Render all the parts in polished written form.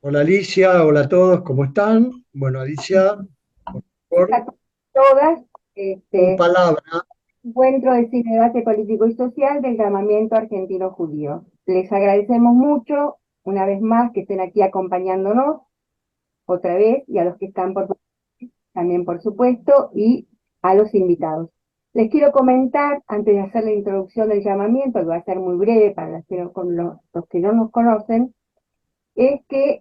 Hola Alicia, hola a todos, ¿cómo están? Bueno, Alicia, por favor, A todas, tu este palabra. encuentro de cine, debate político y social del llamamiento argentino judío. Les agradecemos mucho, una vez más, que estén aquí acompañándonos, otra vez, y a los que están también, por supuesto, y a los invitados. Les quiero comentar, antes de hacer la introducción del llamamiento, que va a ser muy breve para los que no nos conocen, es que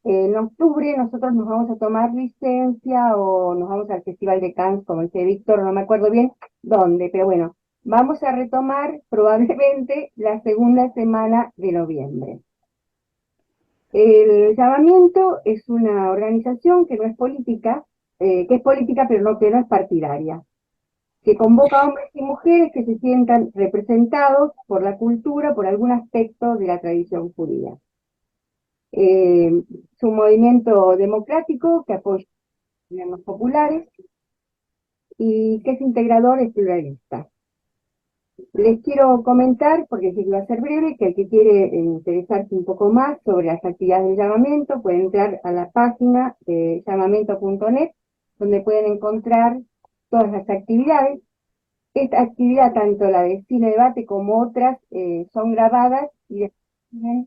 en octubre nosotros nos vamos a tomar licencia o nos vamos al Festival de Cannes, como dice Víctor, no me acuerdo bien dónde, pero bueno, vamos a retomar probablemente la segunda semana de noviembre. El llamamiento es una organización que no es política, que es política pero que no es partidaria, que convoca a hombres y mujeres que se sientan representados por la cultura, por algún aspecto de la tradición judía. Eh, es un movimiento democrático que apoya los gobiernos populares y que es integrador y pluralista. Les quiero comentar, porque sé que va a ser breve, que el que quiere interesarse un poco más sobre las actividades del llamamiento puede entrar a la página de llamamiento.net, donde pueden encontrar todas las actividades. Esta actividad, tanto la de cine debate como otras, son grabadas y después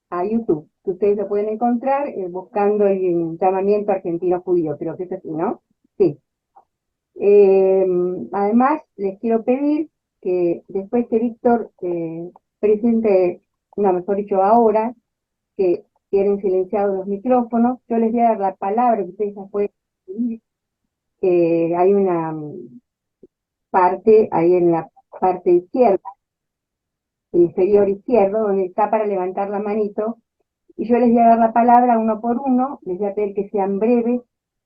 a YouTube, que ustedes lo pueden encontrar buscando el llamamiento argentino judío, creo que es así, ¿no? Sí. Eh, Además, les quiero pedir que después que Víctor presente, no, mejor dicho, ahora, que tienen silenciados los micrófonos, yo les voy a dar la palabra, que ustedes ya pueden pedir. Hay una parte ahí en la parte izquierda, inferior izquierdo, donde está para levantar la manito, y yo les voy a dar la palabra uno por uno, les voy a pedir que sean breves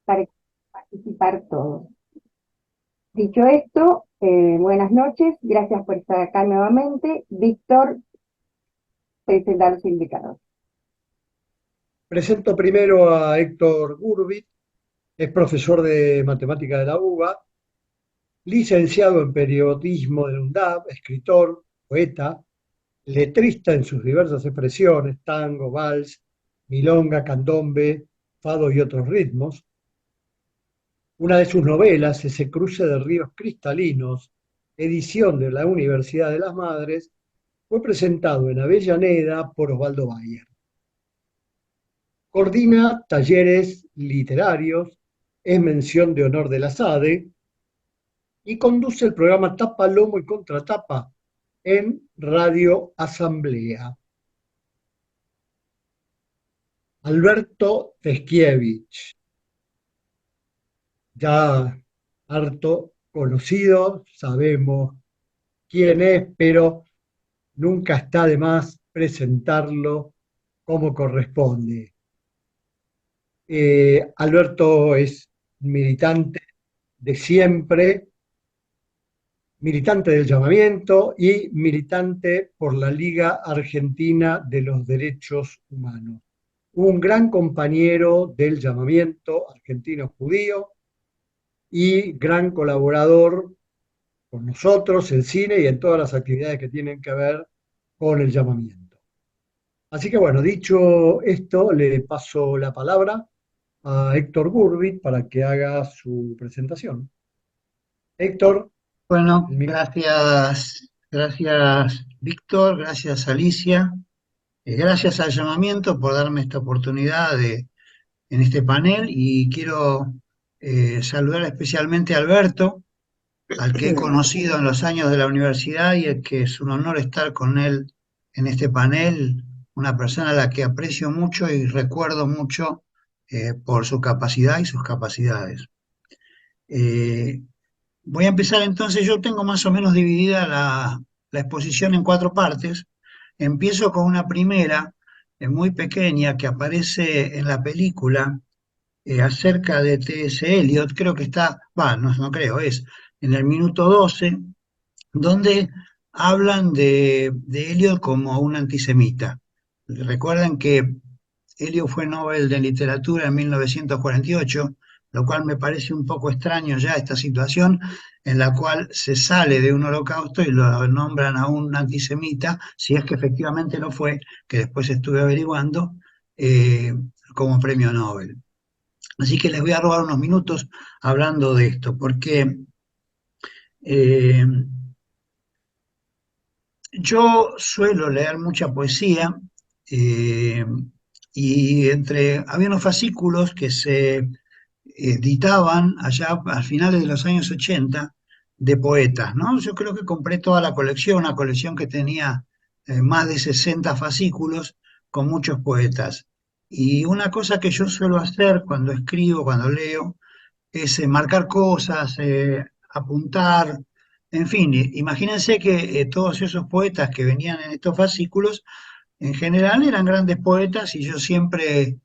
para participar todos. Dicho esto, buenas noches, gracias por estar acá nuevamente. Víctor, presentar a los invitados. Presento primero a Héctor Gurbit, es profesor de matemática de la UBA, licenciado en periodismo de la UNDAB, escritor, poeta, letrista en sus diversas expresiones, tango, vals, milonga, candombe, fado y otros ritmos. Una de sus novelas, Ese cruce de ríos cristalinos, edición de la Universidad de las Madres, fue presentado en Avellaneda por Osvaldo Bayer. Coordina talleres literarios, es mención de honor de la SADE y conduce el programa Tapa, Lomo y Contratapa en Radio Asamblea. Alberto Teskiewicz, ya harto conocido, sabemos quién es, pero nunca está de más presentarlo como corresponde. Alberto es militante de siempre, militante del llamamiento y militante por la Liga Argentina de los Derechos Humanos. Un gran compañero del llamamiento argentino judío y gran colaborador con nosotros en cine y en todas las actividades que tienen que ver con el llamamiento. Así que bueno, dicho esto, le paso la palabra a Héctor Gurbit para que haga su presentación. Héctor, Bueno, el micrófono. gracias Víctor, gracias Alicia, gracias al llamamiento por darme esta oportunidad en este panel y quiero saludar especialmente a Alberto, al que he conocido en los años de la universidad y el que es un honor estar con él en este panel, una persona a la que aprecio mucho y recuerdo mucho por su capacidad y sus capacidades. Eh, Voy a empezar entonces, yo tengo más o menos dividida la exposición en cuatro partes. Empiezo con una primera, muy pequeña, que aparece en la película acerca de T.S. Eliot, creo que está, no creo, es en el minuto 12, donde hablan de Eliot como un antisemita. Recuerden que Eliot fue Nobel de Literatura en 1948, lo cual me parece un poco extraño ya esta situación en la cual se sale de un holocausto y lo nombran a un antisemita, si es que efectivamente lo fue, que después estuve averiguando, eh, como premio Nobel. Así que les voy a robar unos minutos hablando de esto, porque eh, yo suelo leer mucha poesía eh, y había unos fascículos que se editaban allá a finales de los años 80 de poetas, ¿no? Yo creo que compré toda la colección, una colección que tenía más de 60 fascículos con muchos poetas. Y una cosa que yo suelo hacer cuando escribo, cuando leo, es marcar cosas, apuntar, en fin, imagínense que todos esos poetas que venían en estos fascículos, en general eran grandes poetas y yo siempre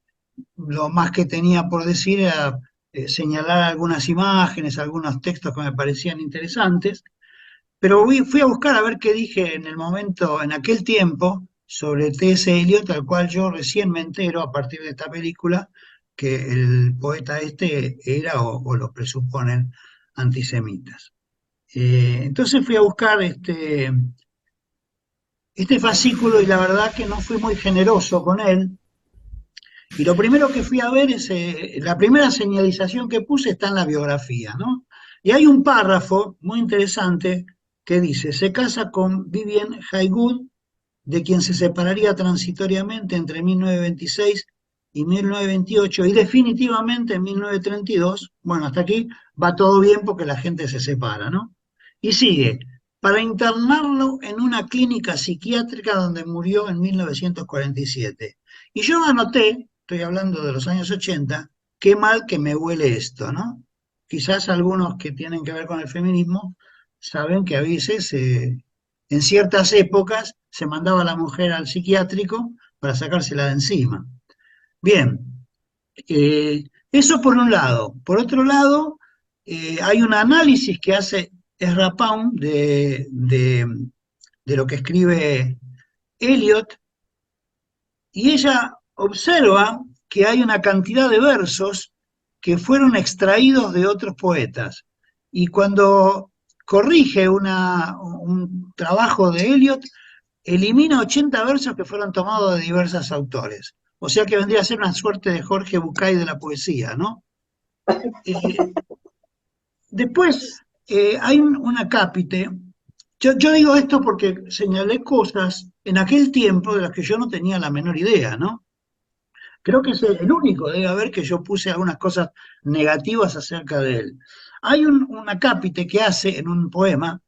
lo más que tenía por decir era señalar algunas imágenes, algunos textos que me parecían interesantes, pero fui a buscar a ver qué dije en el momento, en aquel tiempo, sobre T.S. Eliot, al cual yo recién me entero a partir de esta película, que el poeta este era o lo presuponen antisemitas. Entonces fui a buscar este fascículo y la verdad que no fui muy generoso con él. Y lo primero que fui a ver es, la primera señalización que puse está en la biografía, ¿no? Y hay un párrafo muy interesante que dice, se casa con Vivienne Haywood, de quien se separaría transitoriamente entre 1926 y 1928 y definitivamente en 1932. Bueno, hasta aquí va todo bien porque la gente se separa, ¿no? Y sigue, para internarlo en una clínica psiquiátrica donde murió en 1947. Y yo anoté, estoy hablando de los años 80, qué mal que me huele esto, ¿no? Quizás algunos que tienen que ver con el feminismo saben que a veces en ciertas épocas se mandaba a la mujer al psiquiátrico para sacársela de encima. Bien, eso por un lado. Por otro lado, hay un análisis que hace Ezra Pound de lo que escribe Eliot, y ella observa que hay una cantidad de versos que fueron extraídos de otros poetas. Y cuando corrige un trabajo de Eliot, elimina 80 versos que fueron tomados de diversos autores. O sea que vendría a ser una suerte de Jorge Bucay de la poesía, ¿no? Eh, Después hay un acápite. Yo digo esto porque señalé cosas en aquel tiempo de las que yo no tenía la menor idea, ¿no? Creo que es el único, debe haber, que yo puse algunas cosas negativas acerca de él. Hay un acápite que hace en un poema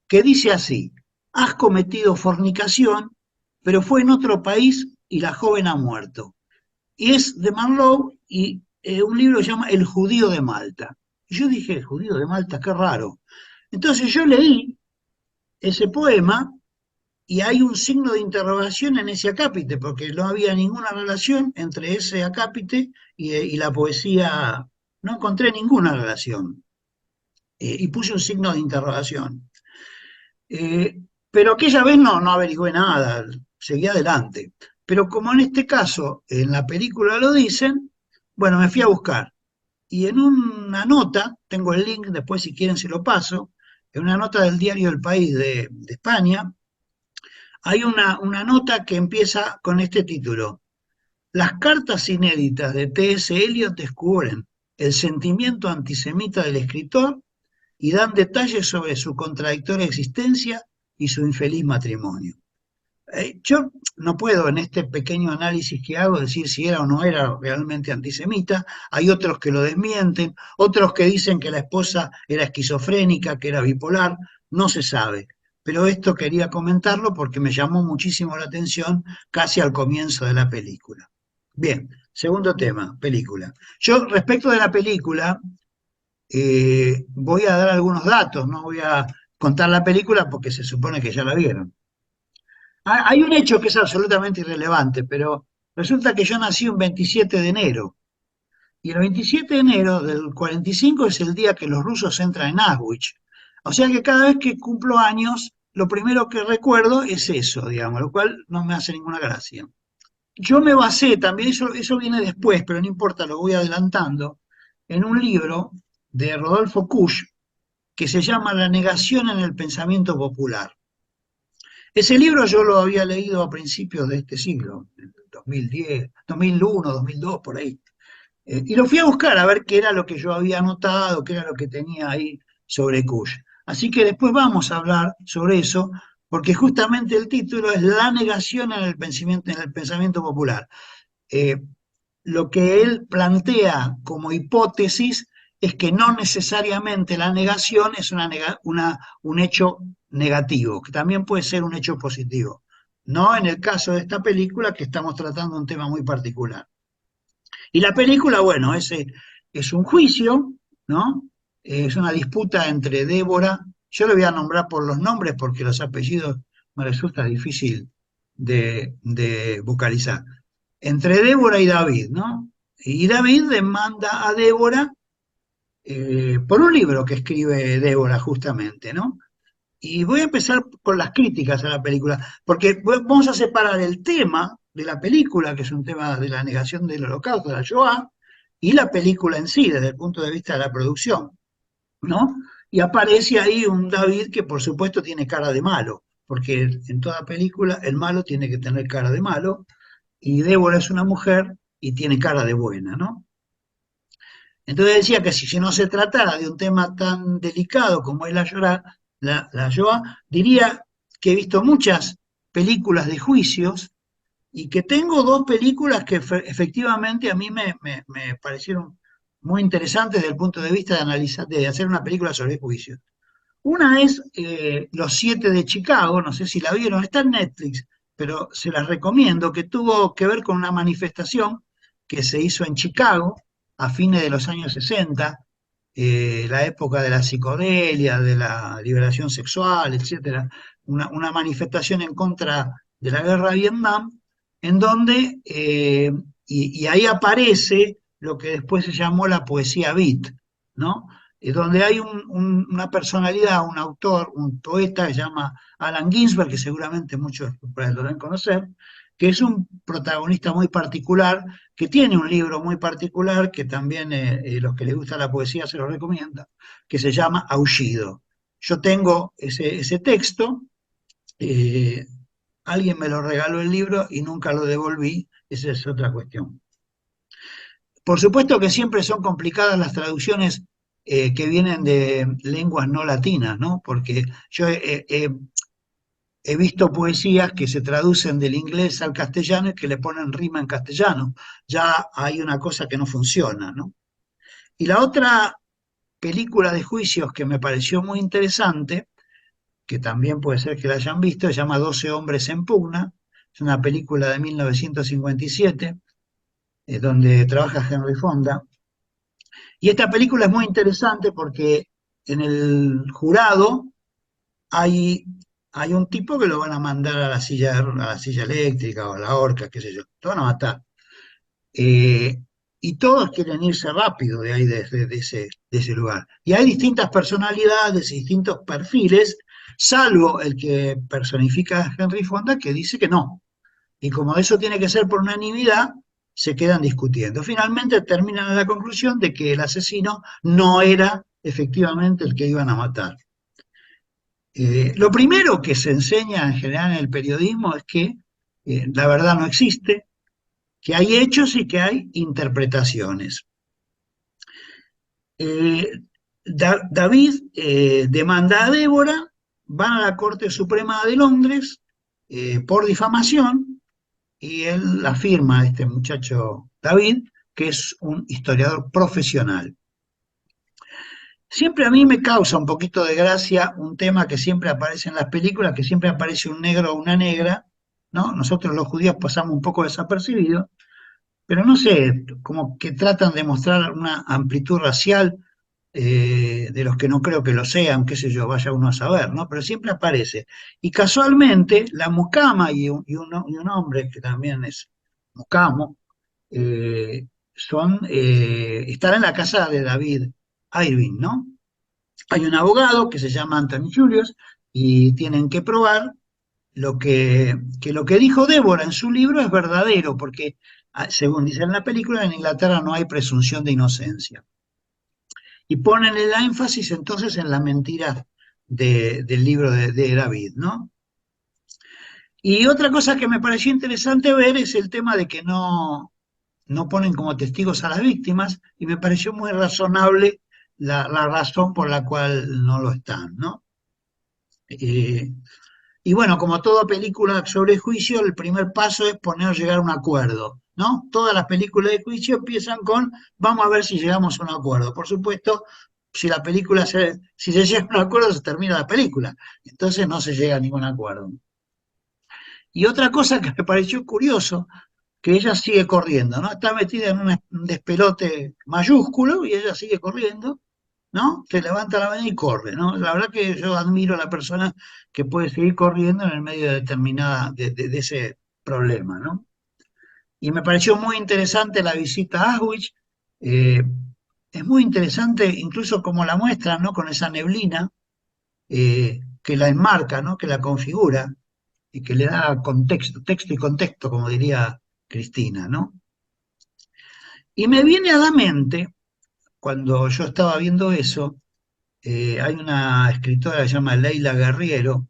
que dice así, has cometido fornicación, pero fue en otro país y la joven ha muerto. Y es de Marlowe y un libro que se llama El judío de Malta. Y yo dije, el judío de Malta, qué raro. Entonces yo leí ese poema y hay un signo de interrogación en ese acápite, porque no había ninguna relación entre ese acápite y la poesía, no encontré ninguna relación. Y puse un signo de interrogación. Eh, pero aquella vez no averigüé nada, seguí adelante. Pero como en este caso, en la película lo dicen, bueno, me fui a buscar. Y en una nota, tengo el link, después si quieren se lo paso, en una nota del diario El País de España, hay una nota que empieza con este título. Las cartas inéditas de T.S. Eliot descubren el sentimiento antisemita del escritor y dan detalles sobre su contradictoria existencia y su infeliz matrimonio. Yo no puedo en este pequeño análisis que hago decir si era o no era realmente antisemita, hay otros que lo desmienten, otros que dicen que la esposa era esquizofrénica, que era bipolar, no se sabe. Pero esto quería comentarlo porque me llamó muchísimo la atención casi al comienzo de la película. Bien, segundo tema, película. Yo respecto de la película, voy a dar algunos datos, no voy a contar la película porque se supone que ya la vieron. Hay un hecho que es absolutamente irrelevante, pero resulta que yo nací un 27 de enero, y el 27 de enero del 45 es el día que los rusos entran en Auschwitz. O sea que cada vez que cumplo años, lo primero que recuerdo es eso, digamos, lo cual no me hace ninguna gracia. Yo me basé también, eso viene después, pero no importa, lo voy adelantando, en un libro de Rodolfo Kusch que se llama La negación en el pensamiento popular. Ese libro yo lo había leído a principios de este siglo, 2010, 2001, 2002, por ahí. Y lo fui a buscar a ver qué era lo que yo había anotado, qué era lo que tenía ahí sobre Kush. Así que después vamos a hablar sobre eso, porque justamente el título es La negación en el pensamiento popular. Eh, lo que él plantea como hipótesis es que no necesariamente la negación es un hecho negativo, que también puede ser un hecho positivo. No en el caso de esta película, que estamos tratando un tema muy particular. Y la película, bueno, es un juicio, ¿no? Es una disputa entre Débora, yo le voy a nombrar por los nombres porque los apellidos me resulta difícil de vocalizar, entre Débora y David, ¿no? Y David demanda a Débora por un libro que escribe Débora justamente, ¿no? Y voy a empezar con las críticas a la película, porque vamos a separar el tema de la película, que es un tema de la negación del holocausto, de la Shoah, y la película en sí, desde el punto de vista de la producción, ¿no? Y aparece ahí un David que por supuesto tiene cara de malo, porque en toda película el malo tiene que tener cara de malo, y Débora es una mujer y tiene cara de buena, ¿no? Entonces decía que si no se tratara de un tema tan delicado como es la Shoah, diría que he visto muchas películas de juicios y que tengo dos películas que efectivamente a mí me parecieron muy interesantes desde el punto de vista de analizar, de hacer una película sobre juicios. Una es Los Siete de Chicago, no sé si la vieron, está en Netflix, pero se las recomiendo, que tuvo que ver con una manifestación que se hizo en Chicago a fines de los años 60, la época de la psicodelia, de la liberación sexual, etcétera, una manifestación en contra de la guerra de Vietnam, en donde, y ahí aparece lo que después se llamó la poesía beat, ¿no? Donde hay una personalidad, un autor, un poeta que se llama Allen Ginsberg, que seguramente muchos por ahí lo deben conocer, que es un protagonista muy particular, que tiene un libro muy particular, que también los que les gusta la poesía se lo recomienda, que se llama Aullido. Yo tengo ese texto, eh, alguien me lo regaló el libro y nunca lo devolví, esa es otra cuestión. Por supuesto que siempre son complicadas las traducciones que vienen de lenguas no latinas, ¿no? Porque yo he visto poesías que se traducen del inglés al castellano y que le ponen rima en castellano. Ya hay una cosa que no funciona, ¿no? Y la otra película de juicios que me pareció muy interesante, que también puede ser que la hayan visto, se llama 12 hombres en pugna. Es una película de 1957, donde trabaja Henry Fonda. Y esta película es muy interesante porque en el jurado hay, hay un tipo que lo van a mandar a la silla eléctrica o a la horca, qué sé yo, lo van a matar. Eh, y todos quieren irse rápido de ahí, de ese lugar. Y hay distintas personalidades, distintos perfiles, salvo el que personifica a Henry Fonda, que dice que no. Y como eso tiene que ser por unanimidad, se quedan discutiendo. Finalmente terminan en la conclusión de que el asesino no era efectivamente el que iban a matar. Lo primero que se enseña en general en el periodismo es que la verdad no existe, que hay hechos y que hay interpretaciones. Eh, David demanda a Débora, van a la Corte Suprema de Londres por difamación y él afirma, este muchacho David, que es un historiador profesional. Siempre a mí me causa un poquito de gracia un tema que siempre aparece en las películas, que siempre aparece un negro o una negra, ¿no? Nosotros los judíos pasamos un poco desapercibidos, pero no sé, como que tratan de mostrar una amplitud racial de los que no creo que lo sean, qué sé yo, vaya uno a saber, ¿no? Pero siempre aparece. Y casualmente la mucama y un hombre que también es mucamo, están en la casa de David Irving, ¿no? Hay un abogado que se llama Anthony Julius y tienen que probar que lo que dijo Débora en su libro es verdadero, porque según dice en la película, en Inglaterra no hay presunción de inocencia. Y ponen el énfasis entonces en la mentira del libro de David, ¿no? Y otra cosa que me pareció interesante ver es el tema de que no ponen como testigos a las víctimas, y me pareció muy razonable la razón por la cual no lo están, ¿no? Eh, y bueno, como toda película sobre juicio, el primer paso es llegar a un acuerdo, ¿no? Todas las películas de juicio empiezan con, vamos a ver si llegamos a un acuerdo. Por supuesto, si se llega a un acuerdo, se termina la película. Entonces no se llega a ningún acuerdo. Y otra cosa que me pareció curioso, que ella sigue corriendo, ¿no? Está metida en un despelote mayúsculo y ella sigue corriendo, ¿no? Se levanta la mañana y corre, ¿no? La verdad que yo admiro a la persona que puede seguir corriendo en el medio de ese problema, ¿no? Y me pareció muy interesante la visita a Auschwitz. eh, es muy interesante incluso como la muestran, ¿no? Con esa neblina que la enmarca, ¿no? Que la configura y que le da contexto, texto y contexto, como diría Cristina, ¿no? Y me viene a la mente, cuando yo estaba viendo eso, hay una escritora que se llama Leila Guerriero,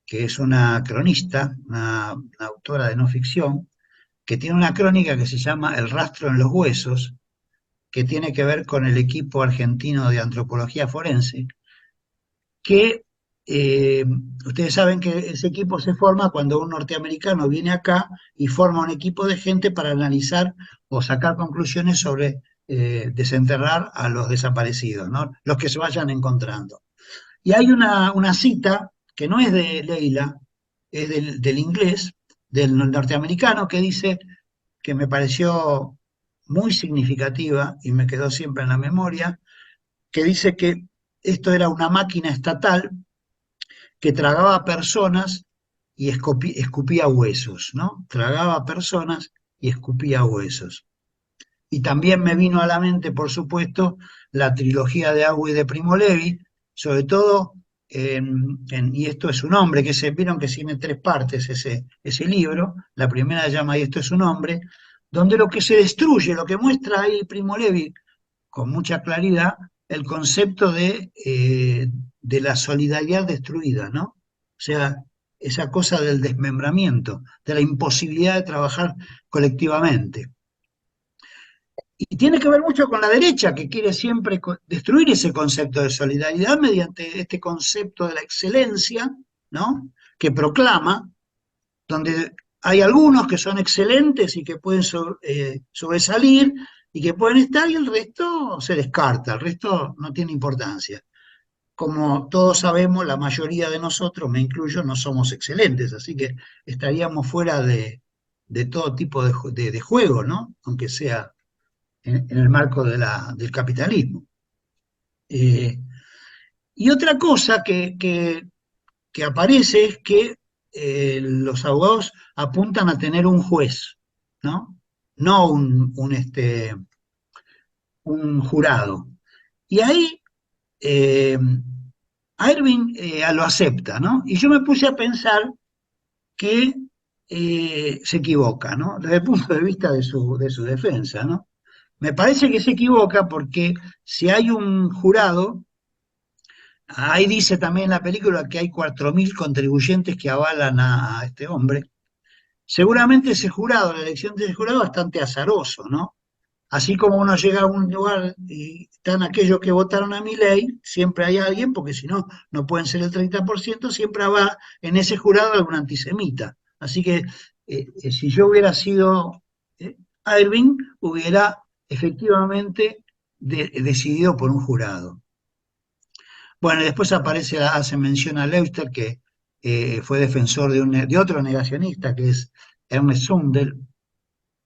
que es una cronista, una autora de no ficción, que tiene una crónica que se llama El rastro en los huesos, que tiene que ver con el equipo argentino de antropología forense, que ustedes saben que ese equipo se forma cuando un norteamericano viene acá y forma un equipo de gente para analizar o sacar conclusiones sobre desenterrar a los desaparecidos, ¿no? Los que se vayan encontrando. Y hay una cita que no es de Leila, es del inglés, del norteamericano, que dice, que me pareció muy significativa y me quedó siempre en la memoria, que dice que esto era una máquina estatal que tragaba personas y escupía huesos, ¿no? Tragaba personas y escupía huesos. Y también me vino a la mente, por supuesto, la trilogía de Auschwitz de Primo Levi, sobre todo, y esto es su nombre, vieron que tiene tres partes ese libro, la primera se llama Y esto es su nombre, donde lo que se destruye, lo que muestra ahí Primo Levi con mucha claridad, el concepto de la solidaridad destruida, ¿no? O sea, esa cosa del desmembramiento, de la imposibilidad de trabajar colectivamente. Y tiene que ver mucho con la derecha, que quiere siempre destruir ese concepto de solidaridad mediante este concepto de la excelencia, ¿no? Que proclama, donde hay algunos que son excelentes y que pueden sobresalir y que pueden estar, y el resto se descarta, el resto no tiene importancia. Como todos sabemos, la mayoría de nosotros, me incluyo, no somos excelentes, así que estaríamos fuera de todo tipo de juego, ¿no? Aunque sea en el marco del capitalismo. Eh, y otra cosa que aparece es que los abogados apuntan a tener un juez, ¿no? No un jurado. Y ahí Irving lo acepta, ¿no? Y yo me puse a pensar que se equivoca, ¿no? Desde el punto de vista de su defensa, ¿no? Me parece que se equivoca porque si hay un jurado, ahí dice también en la película que hay 4.000 contribuyentes que avalan a este hombre. Seguramente ese jurado, la elección de ese jurado es bastante azaroso, ¿no? Así como uno llega a un lugar y están aquellos que votaron a Milei, siempre hay alguien, porque si no, no pueden ser el 30%, siempre va en ese jurado algún antisemita. Así que si yo hubiera sido Irving, hubiera efectivamente decidido por un jurado. Bueno, después hace mención a Leuchter, que fue defensor de otro negacionista, que es Ernest Zundel.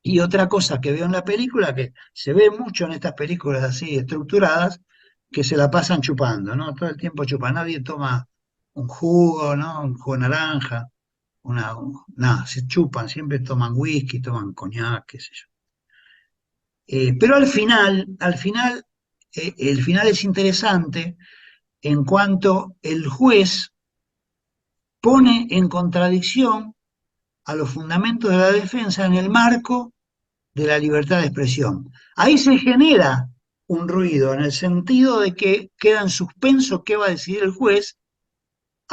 Y otra cosa que veo en la película, que se ve mucho en estas películas así estructuradas, que se la pasan chupando, ¿no? Todo el tiempo chupan. Nadie toma un jugo, ¿no? Un jugo de naranja, nada, se chupan, siempre toman whisky, toman coñac, qué sé yo. Pero el final es interesante en cuanto el juez pone en contradicción a los fundamentos de la defensa en el marco de la libertad de expresión. Ahí se genera un ruido en el sentido de que queda en suspenso qué va a decidir el juez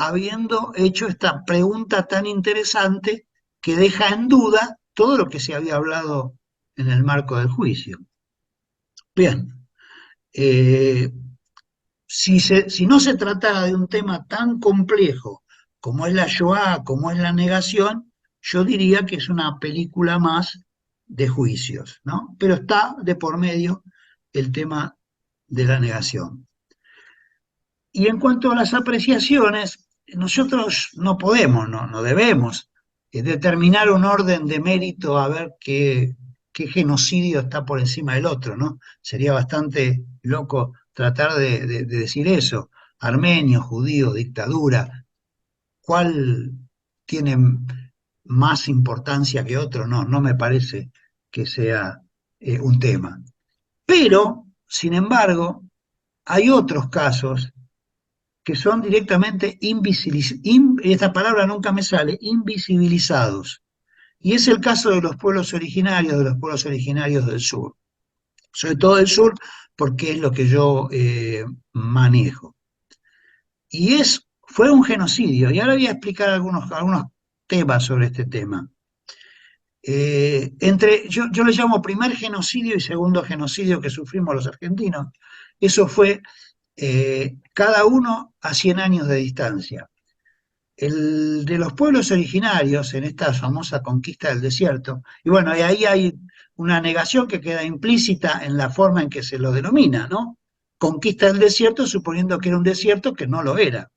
habiendo hecho esta pregunta tan interesante que deja en duda todo lo que se había hablado en el marco del juicio. Bien, eh, si no se tratara de un tema tan complejo como es la Shoah, como es la negación, yo diría que es una película más de juicios, ¿no? Pero está de por medio el tema de la negación. Y en cuanto a las apreciaciones, nosotros no podemos, no debemos determinar un orden de mérito a ver qué genocidio está por encima del otro, ¿no? Sería bastante loco tratar de decir eso. Armenio, judío, dictadura, ¿cuál tiene más importancia que otro? No me parece que sea un tema. Pero, sin embargo, hay otros casos que son directamente esta palabra nunca me sale, invisibilizados. Y es el caso de los pueblos originarios, del sur. Sobre todo del sur, porque es lo que yo manejo. Y fue un genocidio. Y ahora voy a explicar algunos temas sobre este tema. Yo le llamo primer genocidio y segundo genocidio que sufrimos los argentinos. Eso fue cada uno a 100 años de distancia. El de los pueblos originarios en esta famosa conquista del desierto, y bueno, y ahí hay una negación que queda implícita en la forma en que se lo denomina, ¿no? Conquista del desierto suponiendo que era un desierto que no lo era.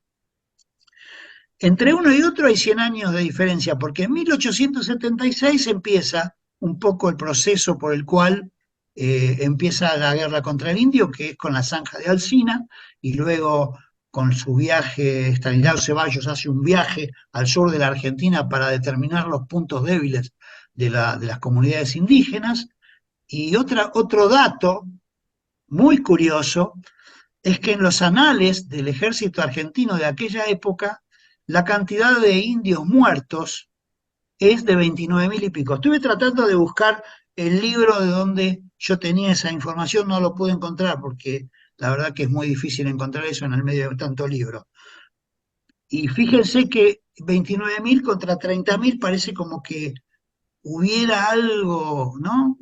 Entre uno y otro hay 100 años de diferencia, porque en 1876 empieza un poco el proceso por el cual empieza la guerra contra el indio, que es con la zanja de Alsina, y luego con su viaje, Estanislao Ceballos hace un viaje al sur de la Argentina para determinar los puntos débiles de las comunidades indígenas. Y otro dato muy curioso es que en los anales del ejército argentino de aquella época, la cantidad de indios muertos es de 29.000 y pico. Estuve tratando de buscar el libro de donde yo tenía esa información, no lo pude encontrar porque la verdad que es muy difícil encontrar eso en el medio de tanto libro. Y fíjense que 29.000 contra 30.000 parece como que hubiera algo, ¿no?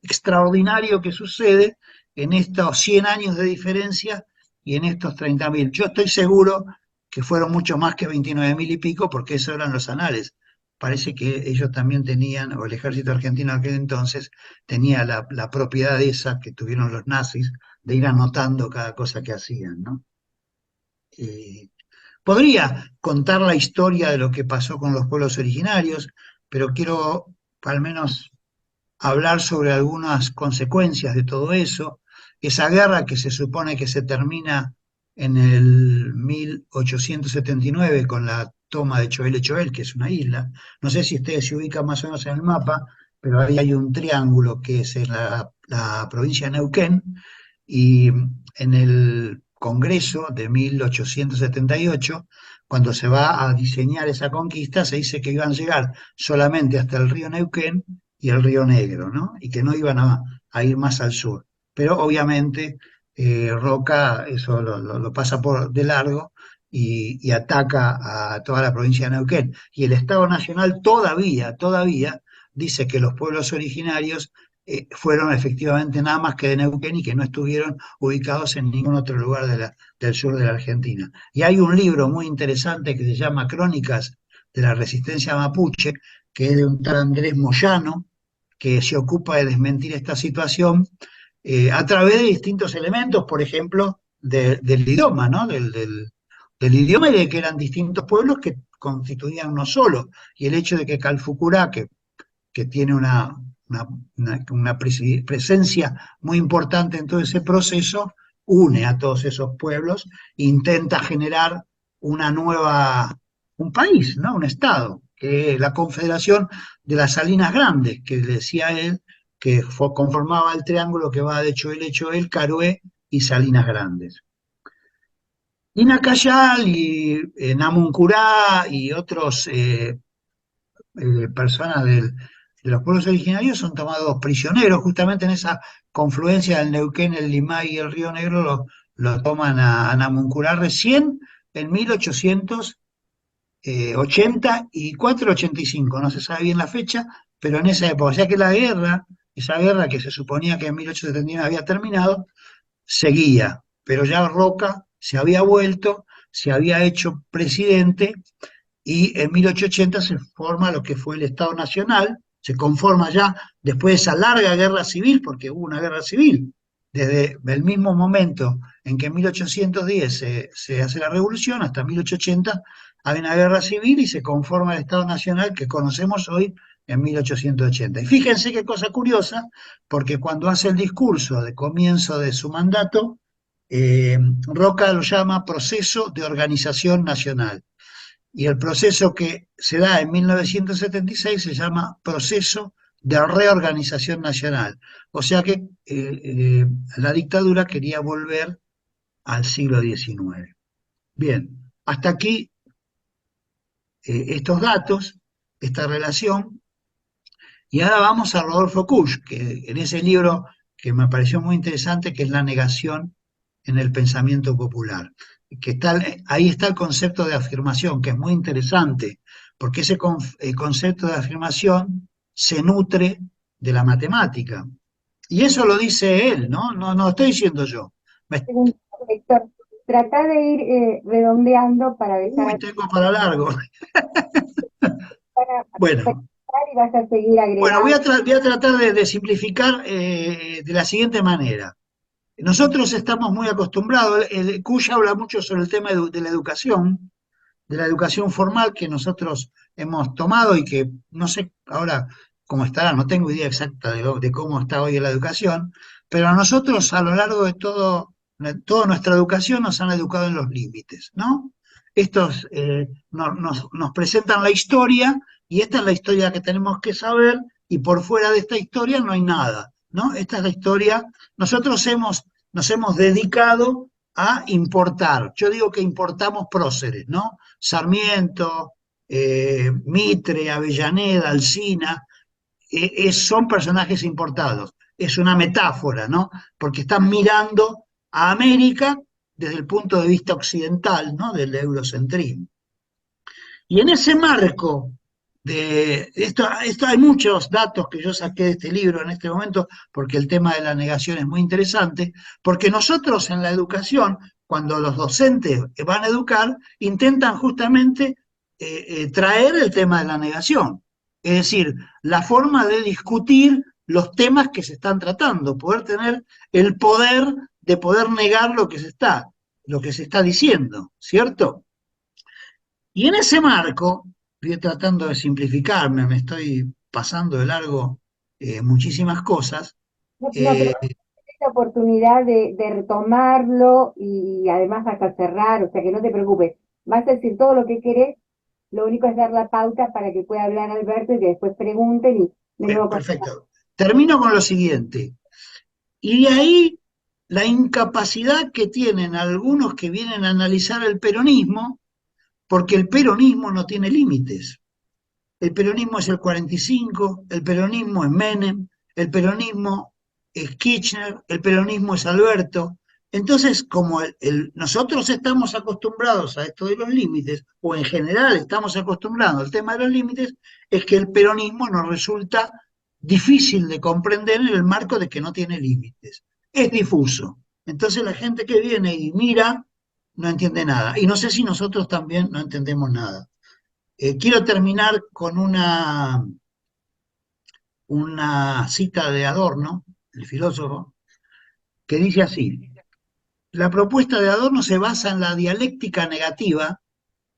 Extraordinario que sucede en estos 100 años de diferencia y en estos 30.000. Yo estoy seguro que fueron mucho más que 29.000 y pico, porque eso eran los anales. Parece que ellos también tenían, o el ejército argentino aquel entonces, tenía la propiedad esa que tuvieron los nazis, de ir anotando cada cosa que hacían, ¿no? Podría contar la historia de lo que pasó con los pueblos originarios, pero quiero al menos hablar sobre algunas consecuencias de todo eso. Esa guerra que se supone que se termina en el 1879 con la toma de Choel, que es una isla. No sé si ustedes se ubican más o menos en el mapa, pero ahí hay un triángulo que es en la provincia de Neuquén, y en el Congreso de 1878, cuando se va a diseñar esa conquista, se dice que iban a llegar solamente hasta el río Neuquén y el río Negro, ¿no? Y que no iban a ir más al sur. Pero obviamente Roca eso lo pasa por de largo y ataca a toda la provincia de Neuquén. Y el Estado Nacional todavía dice que los pueblos originarios fueron efectivamente nada más que de Neuquén y que no estuvieron ubicados en ningún otro lugar del sur de la Argentina. Y hay un libro muy interesante que se llama Crónicas de la Resistencia Mapuche, que es de un tal Andrés Moyano, que se ocupa de desmentir esta situación a través de distintos elementos, por ejemplo, del idioma, ¿no? Del idioma y de que eran distintos pueblos que constituían uno solo. Y el hecho de que Calfucurá, que tiene una presencia muy importante en todo ese proceso, une a todos esos pueblos e intenta generar un país, ¿no? Un estado, que es la Confederación de las Salinas Grandes, que decía él, que conformaba el triángulo que va de Choel, Carué y Salinas Grandes. Y Nacayal y Namuncurá y otros personas de los pueblos originarios son tomados prisioneros, justamente en esa confluencia del Neuquén, el Limay y el Río Negro lo toman a Namuncurá recién en 1884, 85, no se sabe bien la fecha, pero en esa época. O sea que la guerra, esa guerra que se suponía que en 1879 había terminado, seguía, pero ya Roca se había vuelto, se había hecho presidente y en 1880 se forma lo que fue el Estado Nacional, se conforma ya después de esa larga guerra civil, porque hubo una guerra civil, desde el mismo momento en que en 1810 se hace la revolución hasta 1880 hay una guerra civil y se conforma el Estado Nacional que conocemos hoy en 1880. Y fíjense qué cosa curiosa, porque cuando hace el discurso de comienzo de su mandato, Roca lo llama proceso de organización nacional. Y el proceso que se da en 1976 se llama proceso de reorganización nacional. O sea que la dictadura quería volver al siglo XIX. Bien, hasta aquí estos datos, esta relación, y ahora vamos a Rodolfo Kusch, que en ese libro que me pareció muy interesante, que es La negación en el pensamiento popular. Que está, ahí está el concepto de afirmación, que es muy interesante, porque ese concepto de afirmación se nutre de la matemática. Y eso lo dice él, ¿no? No, no lo estoy diciendo yo. Según Héctor, trata de ir redondeando para Uy, dejar tengo para largo. para Bueno, y vas a seguir bueno, voy agregando. voy a tratar de simplificar de la siguiente manera. Nosotros estamos muy acostumbrados, Cuya habla mucho sobre el tema de la educación formal que nosotros hemos tomado y que no sé ahora cómo estará, no tengo idea exacta de cómo está hoy la educación, pero a nosotros a lo largo de toda nuestra educación nos han educado en los límites, ¿no? Estos nos presentan la historia y esta es la historia que tenemos que saber y por fuera de esta historia no hay nada, ¿no? Esta es la historia, nos hemos dedicado a importar, yo digo que importamos próceres, ¿no? Sarmiento, Mitre, Avellaneda, Alsina, son personajes importados. Es una metáfora, ¿no? Porque están mirando a América desde el punto de vista occidental, ¿no? Del eurocentrismo. Y en ese marco de esto hay muchos datos que yo saqué de este libro en este momento, porque el tema de la negación es muy interesante, porque nosotros en la educación, cuando los docentes van a educar, intentan justamente traer el tema de la negación, es decir, la forma de discutir los temas que se están tratando, poder tener el poder de poder negar lo que se está diciendo, ¿cierto? Y en ese marco, estoy tratando de simplificarme, me estoy pasando de largo muchísimas cosas. No, no, pero eh, la oportunidad de retomarlo y además hasta cerrar, o sea que no te preocupes, vas a decir todo lo que querés, lo único es dar la pauta para que pueda hablar Alberto y que después pregunten y de bueno, nuevo perfecto. Termino con lo siguiente. Y de ahí la incapacidad que tienen algunos que vienen a analizar el peronismo, porque el peronismo no tiene límites. El peronismo es el 45, el peronismo es Menem, el peronismo es Kirchner, el peronismo es Alberto. Entonces, como nosotros estamos acostumbrados a esto de los límites, o en general estamos acostumbrados al tema de los límites, es que el peronismo nos resulta difícil de comprender en el marco de que no tiene límites. Es difuso. Entonces la gente que viene y mira no entiende nada. Y no sé si nosotros también no entendemos nada. Quiero terminar con una cita de Adorno, el filósofo, que dice así: la propuesta de Adorno se basa en la dialéctica negativa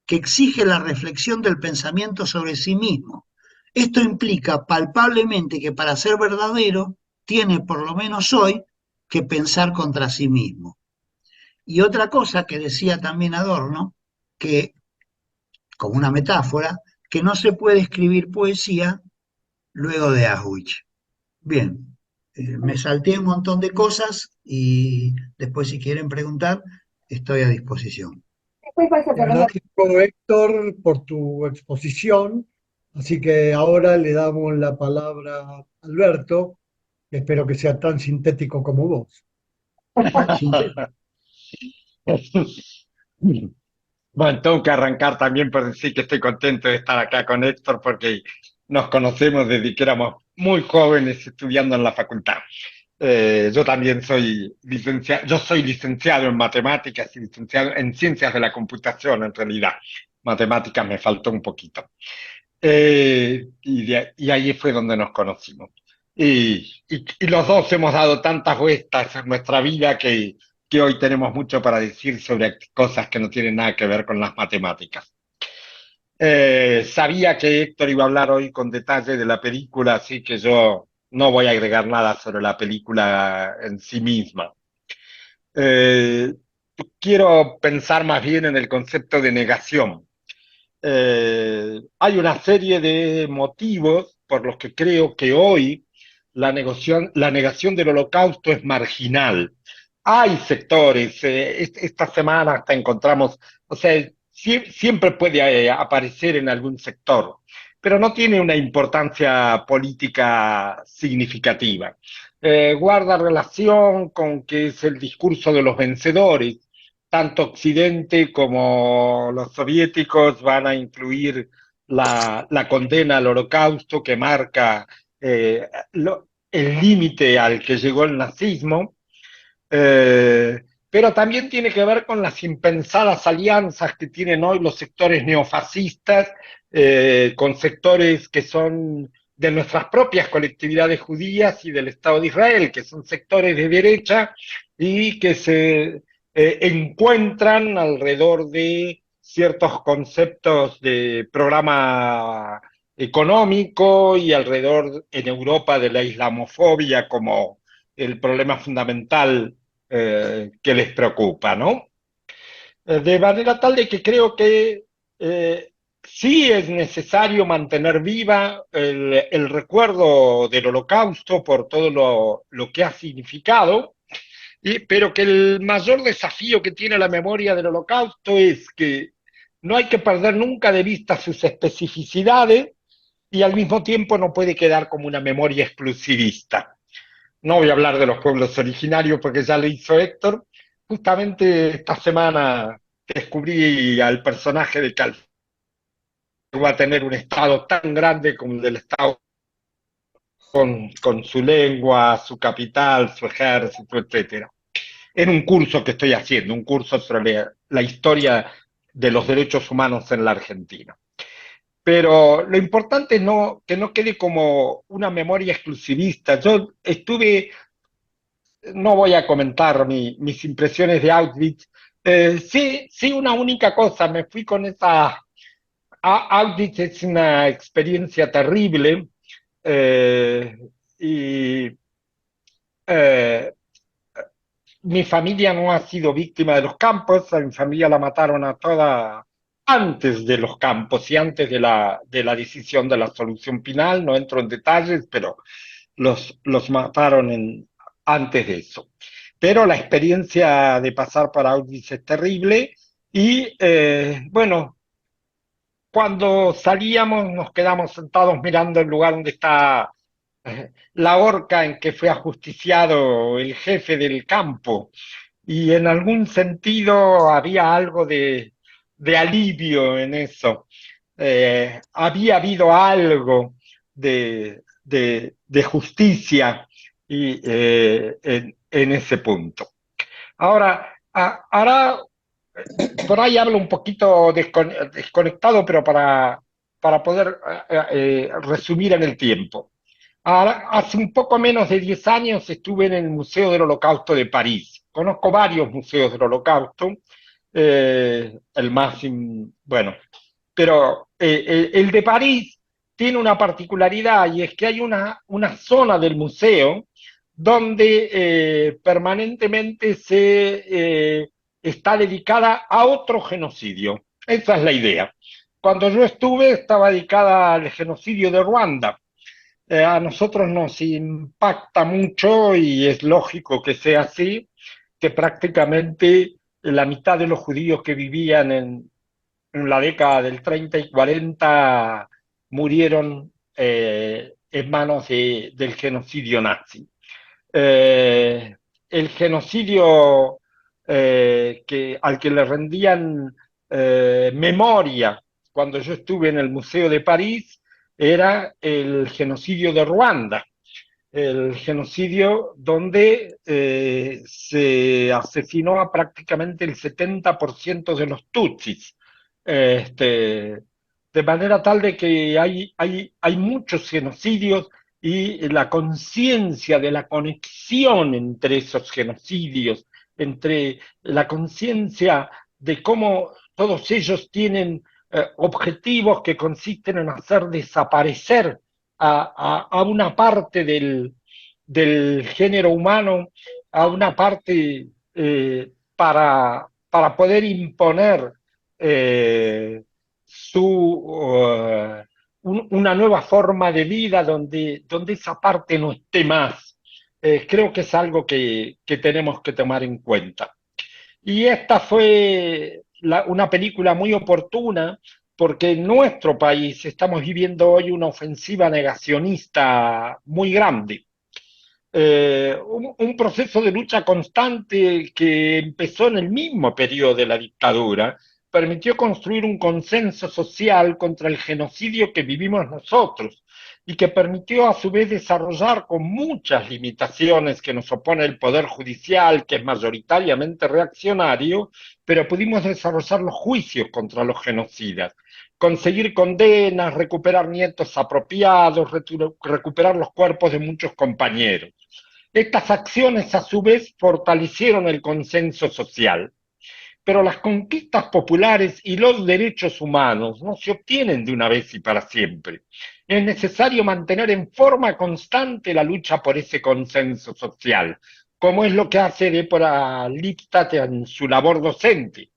que exige la reflexión del pensamiento sobre sí mismo. Esto implica palpablemente que para ser verdadero tiene, por lo menos hoy, que pensar contra sí mismo. Y otra cosa que decía también Adorno, que como una metáfora, que no se puede escribir poesía luego de Auschwitz. Bien, me salté un montón de cosas y después si quieren preguntar, estoy a disposición. después vas a Te tener la agradezco, Héctor, por tu exposición. Así que ahora le damos la palabra a Alberto, que espero que sea tan sintético como vos. Sintético. Bueno, tengo que arrancar también por decir que estoy contento de estar acá con Héctor porque nos conocemos desde que éramos muy jóvenes estudiando en la facultad. Yo también soy licenciado, yo soy licenciado en matemáticas y licenciado en ciencias de la computación en realidad. Matemáticas me faltó un poquito. Y ahí fue donde nos conocimos. Y los dos hemos dado tantas vueltas en nuestra vida que hoy tenemos mucho para decir sobre cosas que no tienen nada que ver con las matemáticas. Sabía que Héctor iba a hablar hoy con detalle de la película, así que yo no voy a agregar nada sobre la película en sí misma. Eh, Quiero pensar más bien en el concepto de negación. Hay una serie de motivos por los que creo que hoy la negación del holocausto es marginal. Hay sectores, esta semana hasta encontramos, o sea, siempre puede aparecer en algún sector, pero no tiene una importancia política significativa. Guarda relación con que es el discurso de los vencedores. Tanto Occidente como los soviéticos van a incluir la condena al holocausto que marca el límite al que llegó el nazismo, eh, pero también tiene que ver con las impensadas alianzas que tienen hoy los sectores neofascistas con sectores que son de nuestras propias colectividades judías y del Estado de Israel, que son sectores de derecha y que se encuentran alrededor de ciertos conceptos de programa económico y alrededor en Europa de la islamofobia como el problema fundamental que les preocupa, ¿no? De manera tal de que creo que sí es necesario mantener viva el recuerdo del holocausto por todo lo que ha significado, pero que el mayor desafío que tiene la memoria del holocausto es que no hay que perder nunca de vista sus especificidades y al mismo tiempo no puede quedar como una memoria exclusivista. No voy a hablar de los pueblos originarios porque ya lo hizo Héctor. Justamente esta semana descubrí al personaje de Cal, que va a tener un estado tan grande como el del estado con su lengua, su capital, su ejército, etcétera. En un curso que estoy haciendo, un curso sobre la historia de los derechos humanos en la Argentina. Pero lo importante es que no quede como una memoria exclusivista. Yo estuve, no voy a comentar mis impresiones de Auschwitz. Sí, sí, una única cosa, me fui con esa... Auschwitz es una experiencia terrible eh, y eh, mi familia no ha sido víctima de los campos, a mi familia la mataron a toda antes de los campos y antes de la decisión de la solución final, no entro en detalles, pero los mataron antes de eso. Pero la experiencia de pasar por Auschwitz es terrible y bueno, cuando salíamos nos quedamos sentados mirando el lugar donde está la horca en que fue ajusticiado el jefe del campo y en algún sentido había algo de alivio en eso. Había habido algo de justicia en ese punto. Ahora, ahora por ahí hablo un poquito desconectado, pero para poder resumir en el tiempo. Ahora, hace un poco menos de 10 años estuve en el Museo del Holocausto de París. Conozco varios museos del Holocausto, el más, bueno, pero el de París tiene una particularidad y es que hay una zona del museo donde permanentemente está dedicada a otro genocidio. Esa es la idea. Cuando yo estuve estaba dedicada al genocidio de Ruanda. A nosotros nos impacta mucho y es lógico que sea así, que prácticamente la mitad de los judíos que vivían en la década del 30 y 40 murieron en manos del genocidio nazi. El genocidio al que le rendían memoria cuando yo estuve en el Museo de París era el genocidio de Ruanda, el genocidio donde se asesinó a prácticamente el 70% de los tutsis. De manera tal de que hay muchos genocidios y la conciencia de la conexión entre esos genocidios, entre la conciencia de cómo todos ellos tienen objetivos que consisten en hacer desaparecer a una parte del género humano, a una parte para poder imponer eh, una nueva forma de vida donde esa parte no esté más. Creo que es algo que tenemos que tomar en cuenta. Y esta fue una película muy oportuna porque en nuestro país estamos viviendo hoy una ofensiva negacionista muy grande. Un proceso de lucha constante que empezó en el mismo periodo de la dictadura, permitió construir un consenso social contra el genocidio que vivimos nosotros y que permitió a su vez desarrollar con muchas limitaciones que nos opone el Poder Judicial, que es mayoritariamente reaccionario, pero pudimos desarrollar los juicios contra los genocidas, conseguir condenas, recuperar nietos apropiados, recuperar los cuerpos de muchos compañeros. Estas acciones, a su vez, fortalecieron el consenso social. Pero las conquistas populares y los derechos humanos no se obtienen de una vez y para siempre. Es necesario mantener en forma constante la lucha por ese consenso social, como es lo que hace Débora Lipstadt en su labor docente.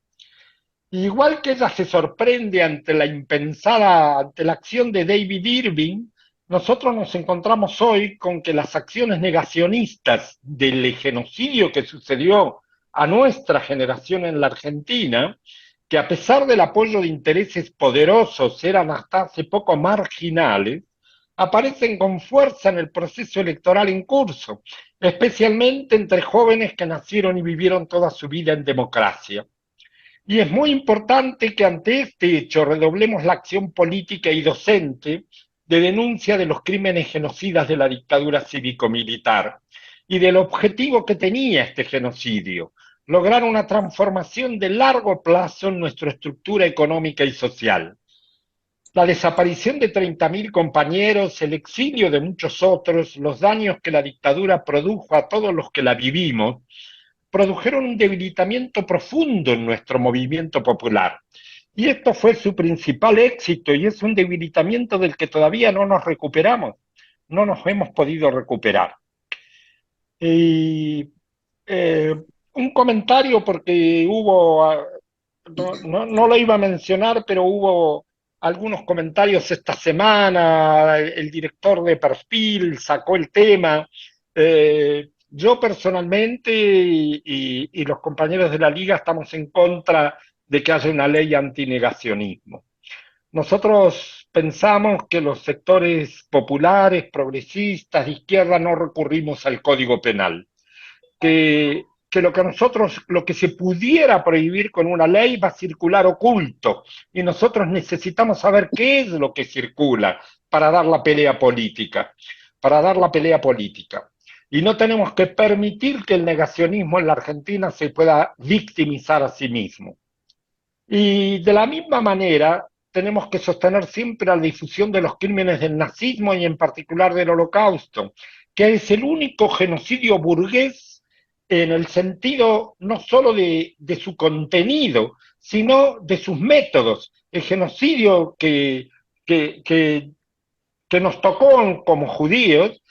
Igual que ella se sorprende ante ante la acción de David Irving, nosotros nos encontramos hoy con que las acciones negacionistas del genocidio que sucedió a nuestra generación en la Argentina, que a pesar del apoyo de intereses poderosos eran hasta hace poco marginales, aparecen con fuerza en el proceso electoral en curso, especialmente entre jóvenes que nacieron y vivieron toda su vida en democracia. Y es muy importante que ante este hecho redoblemos la acción política y docente de denuncia de los crímenes genocidas de la dictadura cívico-militar y del objetivo que tenía este genocidio, lograr una transformación de largo plazo en nuestra estructura económica y social. La desaparición de 30.000 compañeros, el exilio de muchos otros, los daños que la dictadura produjo a todos los que la vivimos, produjeron un debilitamiento profundo en nuestro movimiento popular. Y esto fue su principal éxito y es un debilitamiento del que todavía no nos recuperamos, no nos hemos podido recuperar. Y un comentario porque no lo iba a mencionar, pero hubo algunos comentarios esta semana, el director de Perfil sacó el tema. Yo personalmente y los compañeros de la Liga estamos en contra de que haya una ley antinegacionismo. Nosotros pensamos que los sectores populares, progresistas, de izquierda, no recurrimos al Código Penal, que lo que se pudiera prohibir con una ley va a circular oculto y nosotros necesitamos saber qué es lo que circula para dar la pelea política, Y no tenemos que permitir que el negacionismo en la Argentina se pueda victimizar a sí mismo. Y de la misma manera, tenemos que sostener siempre la difusión de los crímenes del nazismo y en particular del Holocausto, que es el único genocidio burgués en el sentido no solo de su contenido, sino de sus métodos. El genocidio que nos tocó como judíos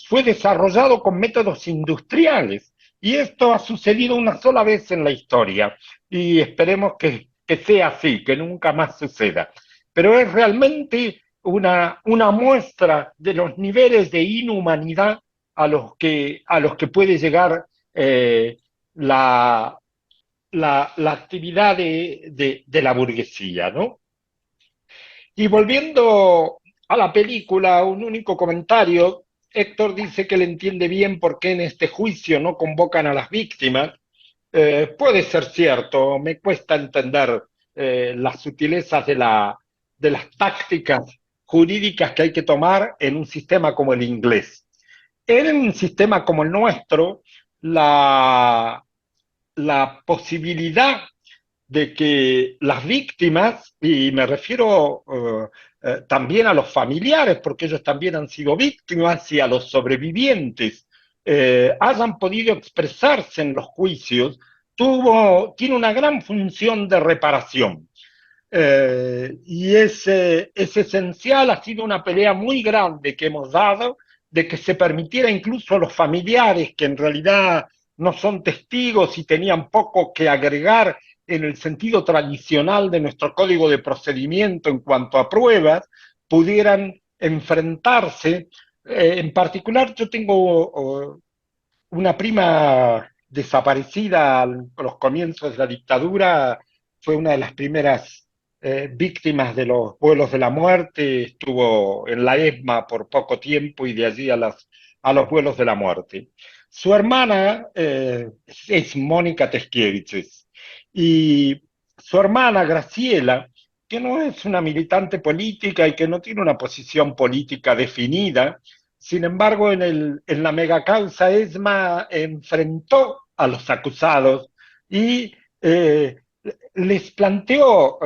fue desarrollado con métodos industriales. Y esto ha sucedido una sola vez en la historia. Y esperemos que sea así, que nunca más suceda. Pero es realmente una muestra de los niveles de inhumanidad a los que puede llegar la actividad de la burguesía, ¿no? Y volviendo a la película, un único comentario. Héctor dice que él entiende bien por qué en este juicio no convocan a las víctimas. puede ser cierto, me cuesta entender las sutilezas de las tácticas jurídicas que hay que tomar en un sistema como el inglés. En un sistema como el nuestro, la, la posibilidad de que las víctimas, y me refiero también a los familiares, porque ellos también han sido víctimas, y a los sobrevivientes, hayan podido expresarse en los juicios, tiene una gran función de reparación. Y es esencial, ha sido una pelea muy grande que hemos dado, de que se permitiera incluso a los familiares, que en realidad no son testigos y tenían poco que agregar en el sentido tradicional de nuestro código de procedimiento en cuanto a pruebas, pudieran enfrentarse. En particular, yo tengo una prima desaparecida a los comienzos de la dictadura, fue una de las primeras víctimas de los vuelos de la muerte, estuvo en la ESMA por poco tiempo y de allí a los vuelos de la muerte. Su hermana es Mónica Teskiewicz y su hermana Graciela, que no es una militante política y que no tiene una posición política definida, sin embargo, en la megacausa ESMA enfrentó a los acusados y les planteó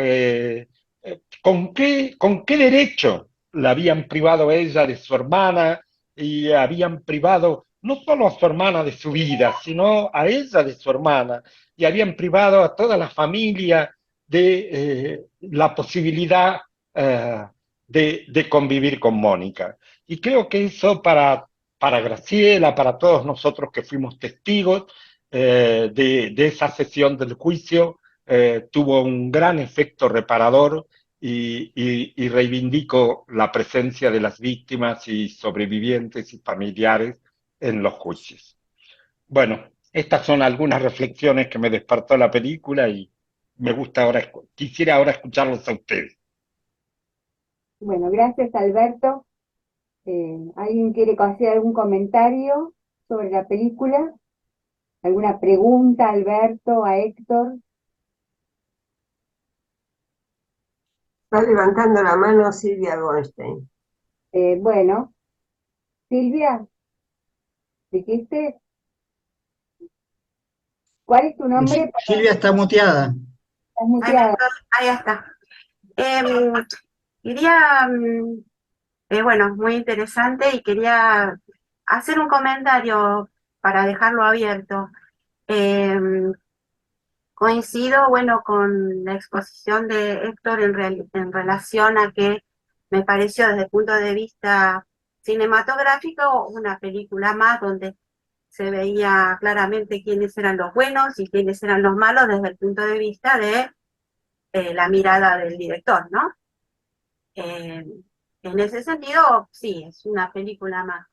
con qué derecho la habían privado a ella de su hermana y habían privado no solo a su hermana de su vida, sino a ella de su hermana, y habían privado a toda la familia de la posibilidad de convivir con Mónica. Y creo que eso para Graciela, para todos nosotros que fuimos testigos de esa sesión del juicio, tuvo un gran efecto reparador y reivindico la presencia de las víctimas y sobrevivientes y familiares en los juicios. Bueno, estas son algunas reflexiones que me despertó la película y me gusta ahora, quisiera ahora escucharlos a ustedes. Bueno, gracias Alberto. ¿Alguien quiere hacer algún comentario sobre la película? ¿Alguna pregunta a Alberto, a Héctor? Está levantando la mano Silvia Goldstein. Bueno, Silvia, dijiste, ¿cuál es tu nombre? Silvia está muteada. Estás muteada. Ahí está. Quería, bueno, muy interesante y quería hacer un comentario para dejarlo abierto. Coincido, bueno, con la exposición de Héctor en relación a que me pareció desde el punto de vista cinematográfico una película más donde se veía claramente quiénes eran los buenos y quiénes eran los malos desde el punto de vista de la mirada del director, ¿no? En ese sentido, sí, es una película más.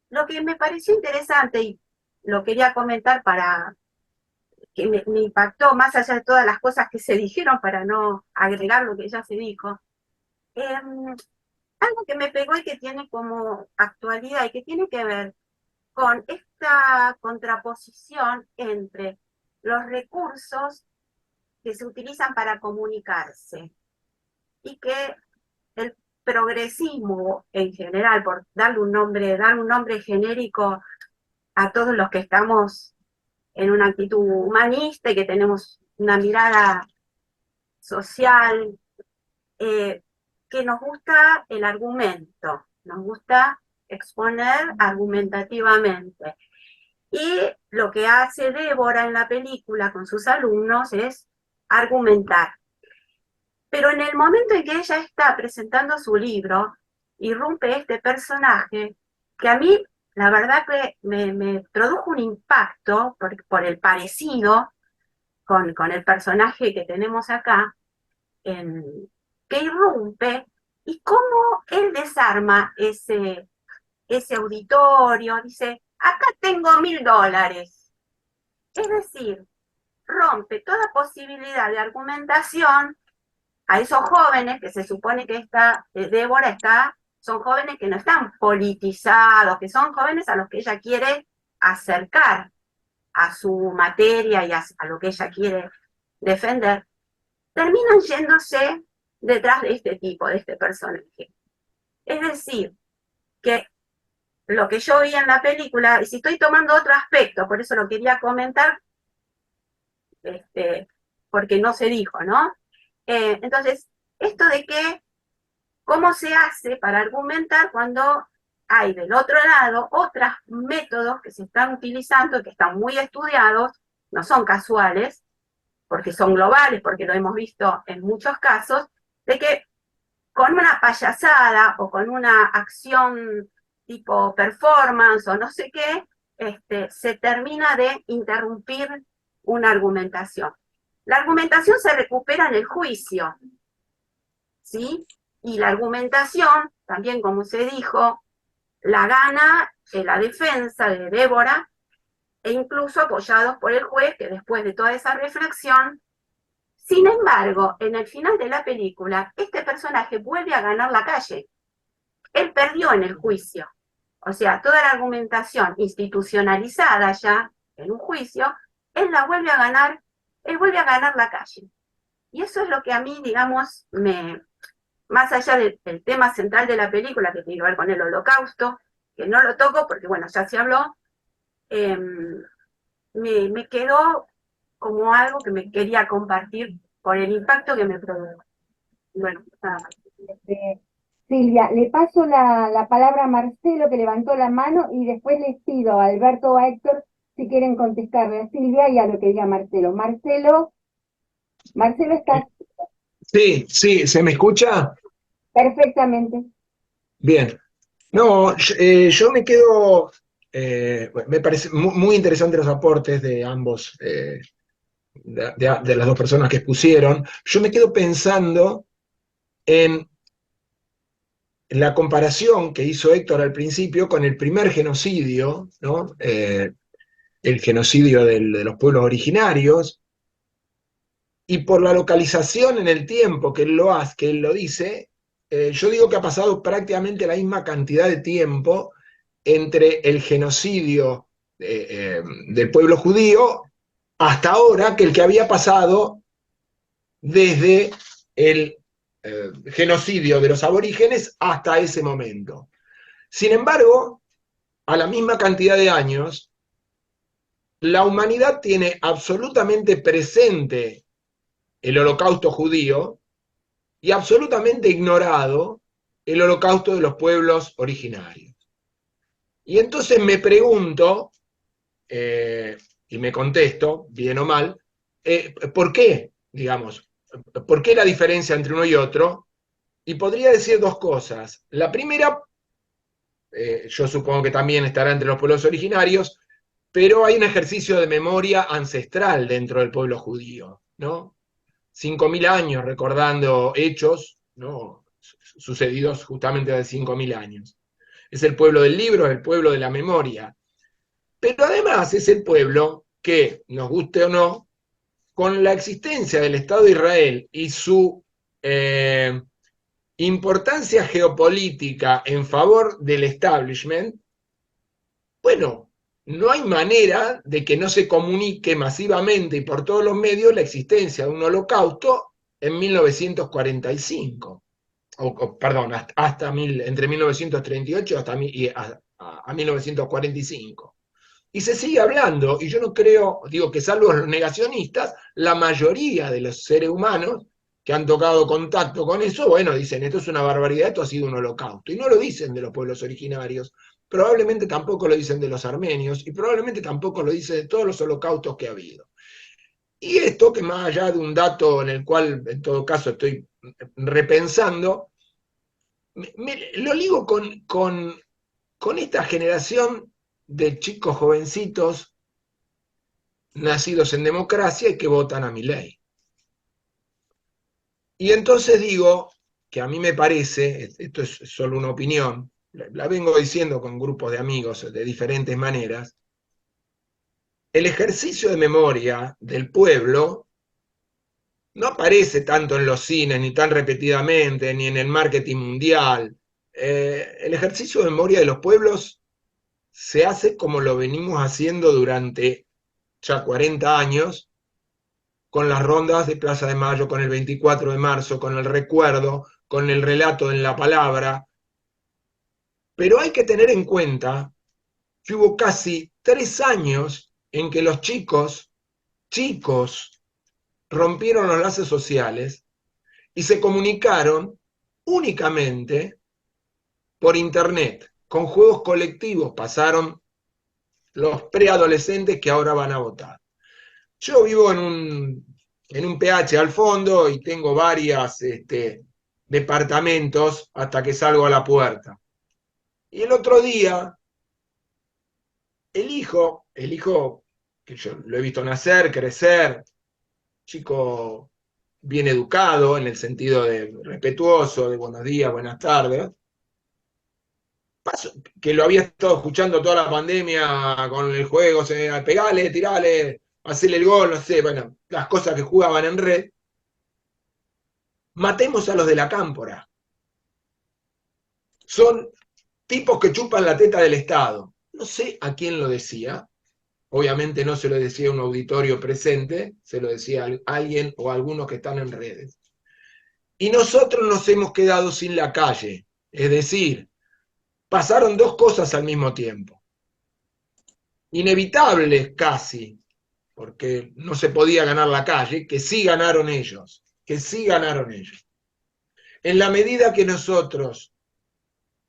Lo que me pareció interesante y lo quería comentar para que me impactó, más allá de todas las cosas que se dijeron para no agregar lo que ya se dijo, algo que me pegó y que tiene como actualidad y que tiene que ver con esta contraposición entre los recursos que se utilizan para comunicarse y que el progresismo en general, por darle un nombre genérico a todos los que estamos en una actitud humanista y que tenemos una mirada social, que nos gusta el argumento, nos gusta exponer argumentativamente. Y lo que hace Débora en la película con sus alumnos es argumentar. Pero en el momento en que ella está presentando su libro, irrumpe este personaje que a mí, la verdad que me produjo un impacto por el parecido con el personaje que tenemos acá, que irrumpe, y cómo él desarma ese auditorio, dice, acá tengo $1000. Es decir, rompe toda posibilidad de argumentación a esos jóvenes que se supone que Débora son jóvenes que no están politizados, que son jóvenes a los que ella quiere acercar. a su materia y a lo que ella quiere defender, terminan yéndose detrás de este tipo, de este personaje. Es decir, que lo que yo vi en la película, y si estoy tomando otro aspecto, por eso lo quería comentar, porque no se dijo, ¿no? Entonces, esto de que, ¿cómo se hace para argumentar cuando hay del otro lado otros métodos que se están utilizando, que están muy estudiados, no son casuales, porque son globales, porque lo hemos visto en muchos casos, de que con una payasada o con una acción tipo performance o no sé qué, se termina de interrumpir una argumentación. La argumentación se recupera en el juicio, ¿sí? Y la argumentación, también como se dijo, la gana la defensa de Débora, e incluso apoyados por el juez, que después de toda esa reflexión, sin embargo, en el final de la película, este personaje vuelve a ganar la calle. Él perdió en el juicio. O sea, toda la argumentación institucionalizada ya en un juicio, él la vuelve a ganar, él vuelve a ganar la calle. Y eso es lo que a mí, digamos, más allá del tema central de la película, que tiene que ver con el Holocausto, que no lo toco porque, bueno, ya se habló, me quedó como algo que me quería compartir por el impacto que me produjo. Bueno, nada más. Silvia, le paso la palabra a Marcelo, que levantó la mano, y después les pido a Alberto o a Héctor si quieren contestarle a Silvia y a lo que diga Marcelo. Marcelo, ¿estás? Sí, sí, ¿se me escucha? Perfectamente. Bien. No, yo me quedo, me parece muy interesante los aportes de ambos, de las dos personas que expusieron. Yo me quedo pensando en la comparación que hizo Héctor al principio con el primer genocidio, ¿no? El genocidio de los pueblos originarios, y por la localización en el tiempo que él lo dice, yo digo que ha pasado prácticamente la misma cantidad de tiempo entre el genocidio del pueblo judío hasta ahora que el que había pasado desde el genocidio de los aborígenes hasta ese momento. Sin embargo, a la misma cantidad de años, la humanidad tiene absolutamente presente el holocausto judío y absolutamente ignorado el holocausto de los pueblos originarios. Y entonces me pregunto, y me contesto, bien o mal, ¿por qué? Digamos, ¿por qué la diferencia entre uno y otro? Y podría decir dos cosas. La primera, yo supongo que también estará entre los pueblos originarios, pero hay un ejercicio de memoria ancestral dentro del pueblo judío, ¿no? 5.000 años recordando hechos, ¿no? Sucedidos justamente hace 5.000 años. Es el pueblo del libro, es el pueblo de la memoria. Pero además es el pueblo que, nos guste o no, con la existencia del Estado de Israel y su importancia geopolítica en favor del establishment, bueno, no hay manera de que no se comunique masivamente y por todos los medios la existencia de un holocausto en 1945. Perdón, entre 1938 a 1945. Y se sigue hablando, y yo no creo, digo que salvo los negacionistas, la mayoría de los seres humanos que han tocado contacto con eso, bueno, dicen, esto es una barbaridad, esto ha sido un holocausto. Y no lo dicen de los pueblos originarios, probablemente tampoco lo dicen de los armenios, y probablemente tampoco lo dicen de todos los holocaustos que ha habido. Y esto, que más allá de un dato en el cual, en todo caso, estoy repensando, lo ligo con esta generación de chicos jovencitos nacidos en democracia y que votan a Milei. Y entonces digo que a mí me parece, esto es solo una opinión, la vengo diciendo con grupos de amigos de diferentes maneras, el ejercicio de memoria del pueblo no aparece tanto en los cines, ni tan repetidamente, ni en el marketing mundial. El ejercicio de memoria de los pueblos se hace como lo venimos haciendo durante ya 40 años, con las rondas de Plaza de Mayo, con el 24 de marzo, con el recuerdo, con el relato en la palabra. Pero hay que tener en cuenta que hubo casi 3 años en que los chicos rompieron los lazos sociales y se comunicaron únicamente por internet, con juegos colectivos. Pasaron los preadolescentes que ahora van a votar. Yo vivo en un PH al fondo y tengo varios departamentos hasta que salgo a la puerta. Y el otro día, el hijo que yo lo he visto nacer, crecer, chico bien educado en el sentido de respetuoso, de buenos días, buenas tardes, que lo había estado escuchando toda la pandemia con el juego, pegale, tirale, hacerle el gol, no sé, bueno, las cosas que jugaban en red. Matemos a los de la cámpora. Son tipos que chupan la teta del Estado. No sé a quién lo decía. Obviamente no se lo decía a un auditorio presente, se lo decía a alguien o a algunos que están en redes. Y nosotros nos hemos quedado sin la calle. Es decir, pasaron dos cosas al mismo tiempo. Inevitables casi, porque no se podía ganar la calle, que sí ganaron ellos, que sí ganaron ellos. En la medida que nosotros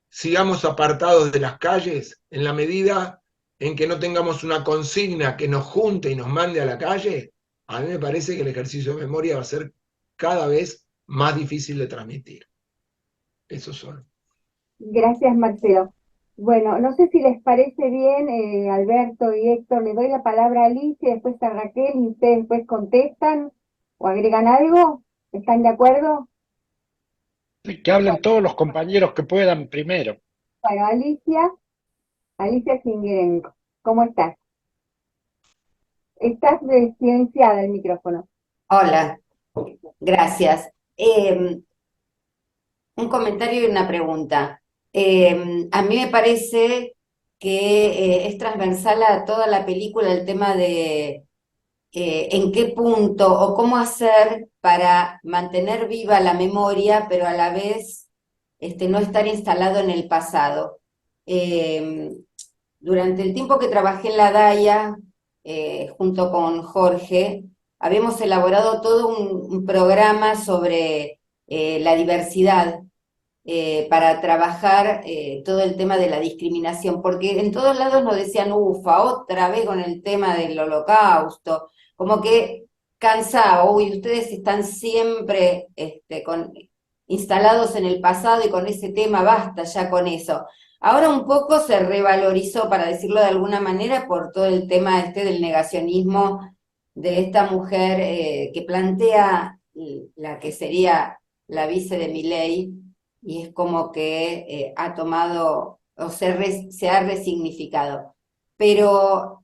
sigamos apartados de las calles, en la medida en que no tengamos una consigna que nos junte y nos mande a la calle, a mí me parece que el ejercicio de memoria va a ser cada vez más difícil de transmitir. Eso son. Gracias, Marcelo. Bueno, no sé si les parece bien, Alberto y Héctor, les doy la palabra a Alicia y después a Raquel y ustedes después contestan o agregan algo. ¿Están de acuerdo? Que hablen todos los compañeros que puedan primero. Bueno, Alicia Singuerenko, ¿cómo estás? Estás silenciada el micrófono. Hola, gracias. Un comentario y una pregunta. A mí me parece que es transversal a toda la película el tema de en qué punto o cómo hacer para mantener viva la memoria, pero a la vez no estar instalado en el pasado. Durante el tiempo que trabajé en la DAIA, junto con Jorge, habíamos elaborado todo un programa sobre la diversidad para trabajar todo el tema de la discriminación, porque en todos lados nos decían, ufa, otra vez con el tema del holocausto, como que cansaba, uy, ustedes están siempre instalados en el pasado y con ese tema, basta ya con eso. Ahora un poco se revalorizó, para decirlo de alguna manera, por todo el tema del negacionismo de esta mujer que plantea la que sería la vice de Milei, y es como que ha tomado, o se ha resignificado. Pero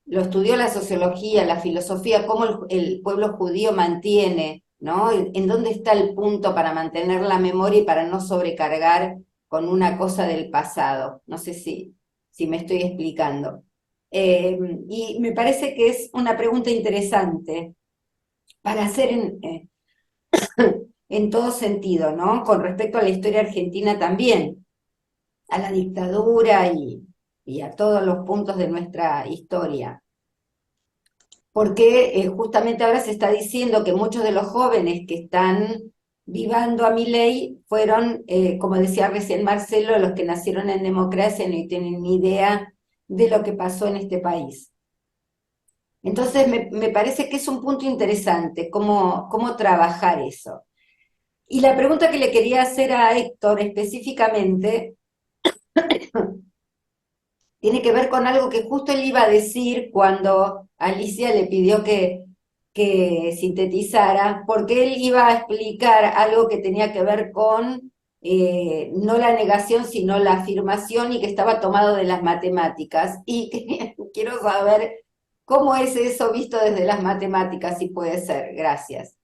lo estudió la sociología, la filosofía, cómo el pueblo judío mantiene, ¿no? En dónde está el punto para mantener la memoria y para no sobrecargar con una cosa del pasado. No sé si me estoy explicando. Y me parece que es una pregunta interesante para hacer en todo sentido, ¿no? Con respecto a la historia argentina también, a la dictadura y a todos los puntos de nuestra historia. Porque justamente ahora se está diciendo que muchos de los jóvenes que están vivando a Milei fueron, como decía recién Marcelo, los que nacieron en democracia y no tienen ni idea de lo que pasó en este país. Entonces me parece que es un punto interesante, cómo trabajar eso. Y la pregunta que le quería hacer a Héctor específicamente tiene que ver con algo que justo él iba a decir cuando Alicia le pidió que sintetizara, porque él iba a explicar algo que tenía que ver con no la negación, sino la afirmación, y que estaba tomado de las matemáticas. Y quiero saber cómo es eso visto desde las matemáticas, si puede ser. Gracias.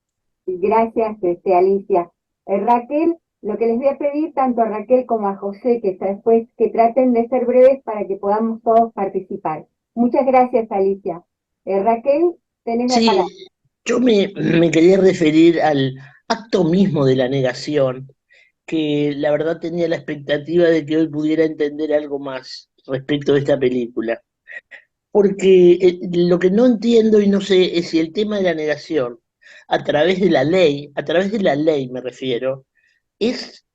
Gracias, Alicia. Raquel, lo que les voy a pedir tanto a Raquel como a José, que está después, que traten de ser breves para que podamos todos participar. Muchas gracias, Alicia. Raquel, tenés la palabra. Sí, yo me quería referir al acto mismo de la negación, que la verdad tenía la expectativa de que hoy pudiera entender algo más respecto de esta película. Porque lo que no entiendo y no sé es si el tema de la negación, a través de la ley me refiero,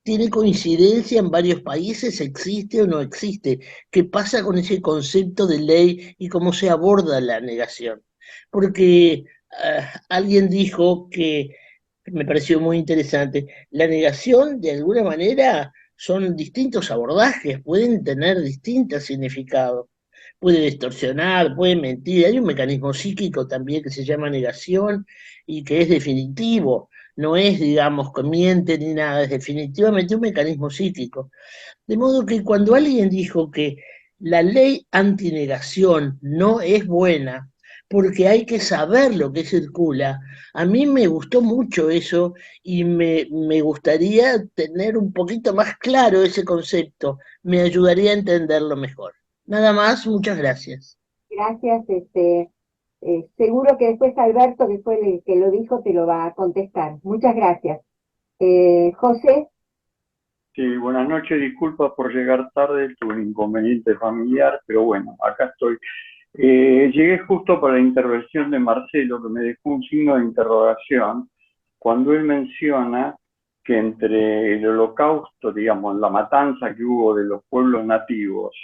tiene coincidencia en varios países, existe o no existe. ¿Qué pasa con ese concepto de ley y cómo se aborda la negación? Porque alguien dijo que me pareció muy interesante, la negación de alguna manera son distintos abordajes, pueden tener distintos significados. Puede distorsionar, puede mentir, hay un mecanismo psíquico también que se llama negación y que es definitivo, no es, digamos, que miente ni nada, es definitivamente un mecanismo psíquico. De modo que cuando alguien dijo que la ley antinegación no es buena, porque hay que saber lo que circula, a mí me gustó mucho eso y me gustaría tener un poquito más claro ese concepto, me ayudaría a entenderlo mejor. Nada más, muchas gracias. Gracias, seguro que después Alberto, que fue el que lo dijo, te lo va a contestar. Muchas gracias. José, Sí, buenas noches, disculpa por llegar tarde, tuve un inconveniente familiar, pero bueno, acá estoy. Llegué justo para la intervención de Marcelo, que me dejó un signo de interrogación, cuando él menciona que entre el holocausto, digamos, la matanza que hubo de los pueblos nativos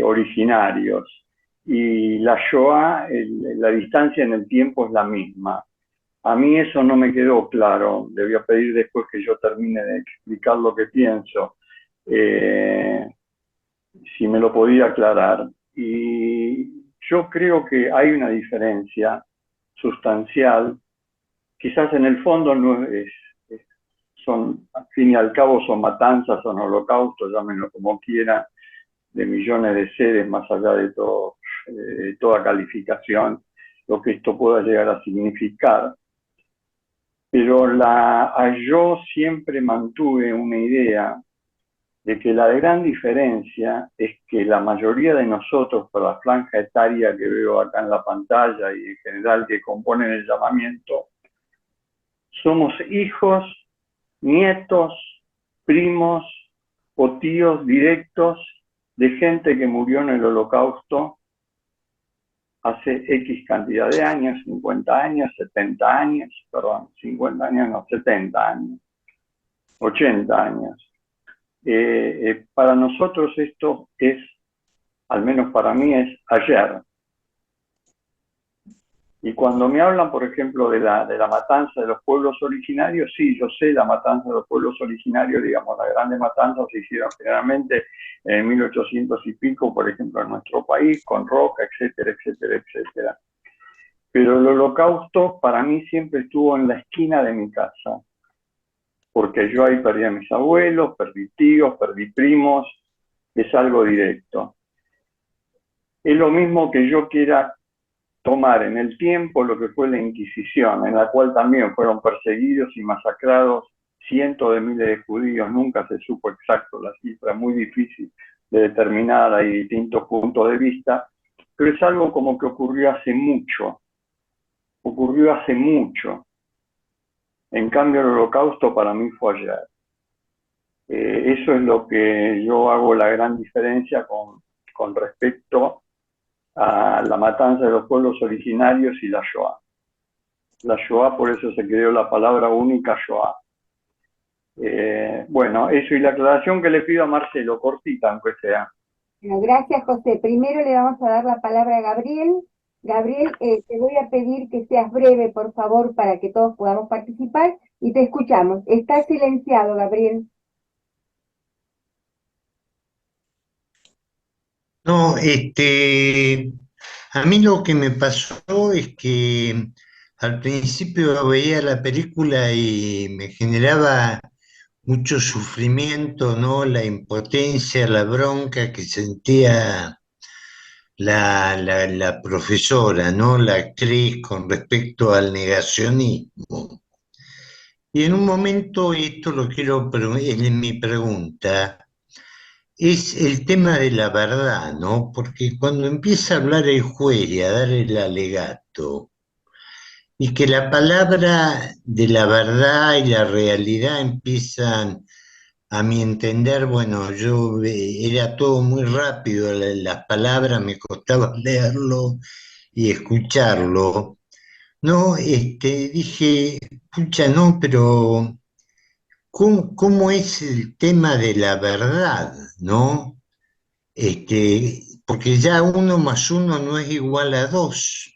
originarios y la Shoah, la distancia en el tiempo es la misma. A mí eso no me quedó claro, le voy a pedir después que yo termine de explicar lo que pienso, si me lo podía aclarar. Y yo creo que hay una diferencia sustancial, quizás en el fondo no son, al fin y al cabo son matanzas, son holocaustos, llámenlo como quieran, de millones de seres, más allá de toda calificación, lo que esto pueda llegar a significar. Pero yo siempre mantuve una idea de que la gran diferencia es que la mayoría de nosotros, por la franja etaria que veo acá en la pantalla y en general que componen el llamamiento, somos hijos, nietos, primos o tíos directos de gente que murió en el Holocausto hace X cantidad de años, 50 años, 70 años, perdón, 50 años, no, 70 años, 80 años. Para nosotros esto es, al menos para mí, es ayer. Y cuando me hablan, por ejemplo, de la matanza de los pueblos originarios, sí, yo sé la matanza de los pueblos originarios, digamos, las grandes matanzas se hicieron generalmente en 1800 y pico, por ejemplo, en nuestro país, con Roca, etcétera, etcétera, etcétera. Pero el holocausto para mí siempre estuvo en la esquina de mi casa, porque yo ahí perdí a mis abuelos, perdí tíos, perdí primos, es algo directo. Es lo mismo que yo quiera tomar en el tiempo lo que fue la Inquisición, en la cual también fueron perseguidos y masacrados cientos de miles de judíos, nunca se supo exacto la cifra, muy difícil de determinar, hay distintos puntos de vista, pero es algo como que ocurrió hace mucho. En cambio el Holocausto para mí fue ayer. Eso es lo que yo hago la gran diferencia con respecto a la matanza de los pueblos originarios y la Shoah. La Shoah, por eso se creó la palabra única Shoah. Bueno, eso y la aclaración que le pido a Marcelo, cortita aunque sea. bueno, gracias, José. Primero le vamos a dar la palabra a Gabriel. Gabriel, te voy a pedir que seas breve, por favor, para que todos podamos participar y te escuchamos. Está silenciado, Gabriel. No, a mí lo que me pasó es que al principio veía la película y me generaba mucho sufrimiento, ¿no? La impotencia, la bronca que sentía la profesora, ¿no? La actriz con respecto al negacionismo. Y en un momento, y esto lo quiero, es mi pregunta, es el tema de la verdad, ¿no? Porque cuando empieza a hablar el juez y a dar el alegato, y que la palabra de la verdad y la realidad empiezan, a mi entender, bueno, era todo muy rápido, las palabras me costaba leerlo y escucharlo. No, dije, pucha, no, pero ¿cómo es el tema de la verdad, no? Porque ya uno más uno no es igual a dos.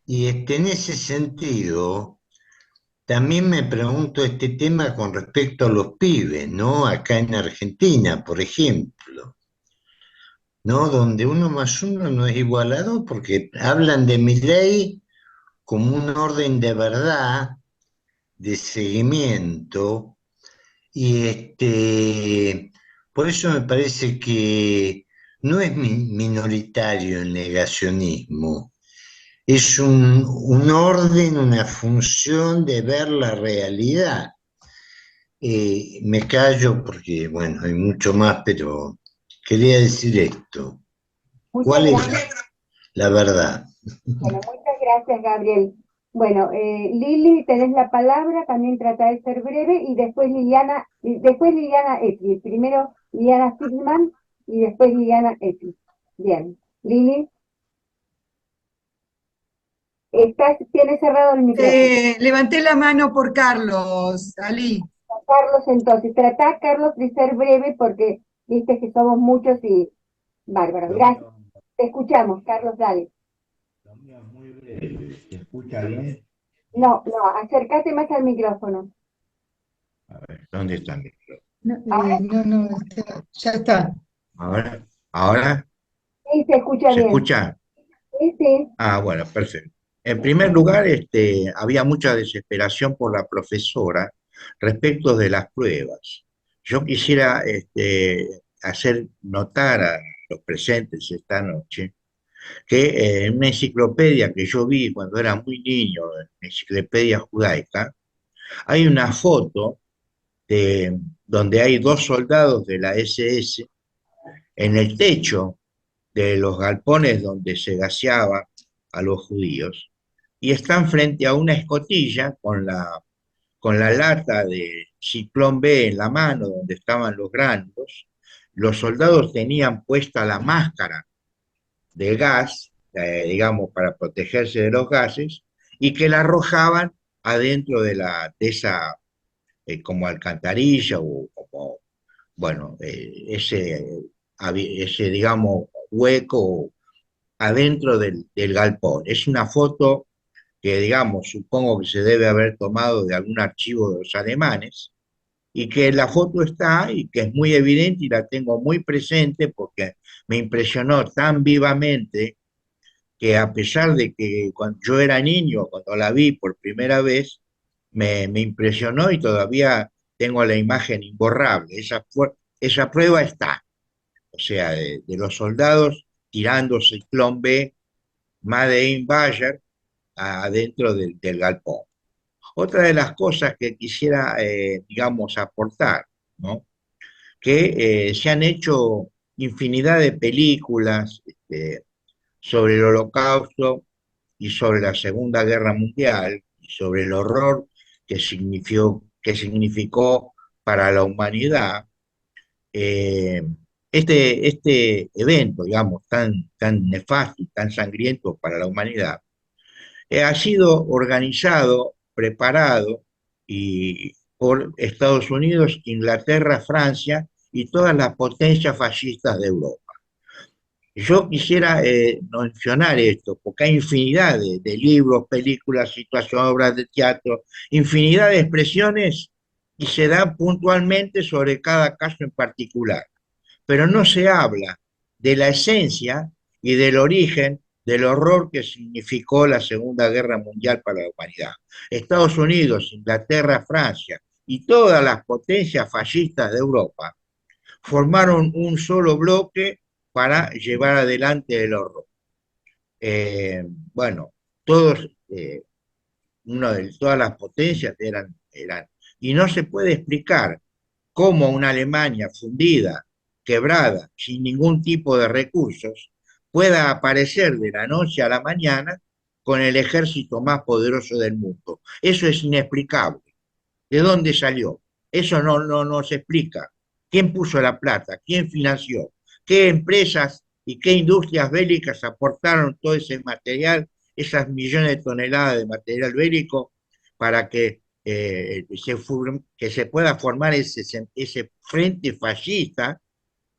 Y en ese sentido, también me pregunto este tema con respecto a los pibes, ¿no? Acá en Argentina, por ejemplo, ¿no? Donde uno más uno no es igual a dos, porque hablan de mi ley como un orden de verdad, de seguimiento, y por eso me parece que no es minoritario el negacionismo, es un orden, una función de ver la realidad. Me callo porque, bueno, hay mucho más, pero quería decir esto. Muchas ¿Cuál es gracias. la verdad? Bueno, muchas gracias, Gabriel. Bueno, Lili, tenés la palabra, también trata de ser breve, y después Liliana Epi. Primero Liliana Friedman y después Liliana Epi. Bien. Lili, tienes cerrado el micrófono. Levanté la mano por Carlos, Ali. Carlos, entonces, trata, Carlos, de ser breve porque viste que somos muchos y bárbaro. Gracias. Te escuchamos, Carlos, dale. Lo mío es muy breve. ¿Se escucha bien? No, acércate más al micrófono. A ver, ¿dónde está el micrófono? No, ya está. ¿Ahora? Sí, se escucha ¿Se bien. escucha? Sí, sí. Ah, bueno, perfecto. En primer lugar, había mucha desesperación por la profesora respecto de las pruebas. Yo quisiera hacer notar a los presentes esta noche que en una enciclopedia que yo vi cuando era muy niño, en la enciclopedia judaica, hay una foto donde hay dos soldados de la SS en el techo de los galpones donde se gaseaba a los judíos y están frente a una escotilla con la lata de Ciclón B en la mano donde estaban los granos. Los soldados tenían puesta la máscara de gas, digamos, para protegerse de los gases, y que la arrojaban adentro de esa como alcantarilla o como, bueno, ese, digamos, hueco adentro del galpón. Es una foto que, digamos, supongo que se debe haber tomado de algún archivo de los alemanes, y que la foto está y que es muy evidente y la tengo muy presente porque me impresionó tan vivamente que a pesar de que cuando yo era niño, cuando la vi por primera vez, me impresionó y todavía tengo la imagen imborrable. Esa prueba está, o sea, de los soldados tirando Ciclón B, Made in Bayer, adentro del galpón. Otra de las cosas que quisiera, digamos, aportar, ¿no? Que se han hecho infinidad de películas sobre el Holocausto y sobre la Segunda Guerra Mundial y sobre el horror que significó para la humanidad eh, este evento, digamos, tan nefasto y tan sangriento para la humanidad, ha sido organizado, preparado por Estados Unidos, Inglaterra, Francia y todas las potencias fascistas de Europa. Yo quisiera mencionar esto, porque hay infinidad de libros, películas, situaciones, obras de teatro, infinidad de expresiones y se dan puntualmente sobre cada caso en particular, pero no se habla de la esencia y del origen del horror que significó la Segunda Guerra Mundial para la humanidad. Estados Unidos, Inglaterra, Francia y todas las potencias fascistas de Europa formaron un solo bloque para llevar adelante el horror. Bueno, todos, todas las potencias eran, y no se puede explicar cómo una Alemania fundida, quebrada, sin ningún tipo de recursos, pueda aparecer de la noche a la mañana con el ejército más poderoso del mundo. Eso es inexplicable. ¿De dónde salió? Eso no se explica. ¿Quién puso la plata? ¿Quién financió? ¿Qué empresas y qué industrias bélicas aportaron todo ese material, esas millones de toneladas de material bélico para que, que se pueda formar ese frente fascista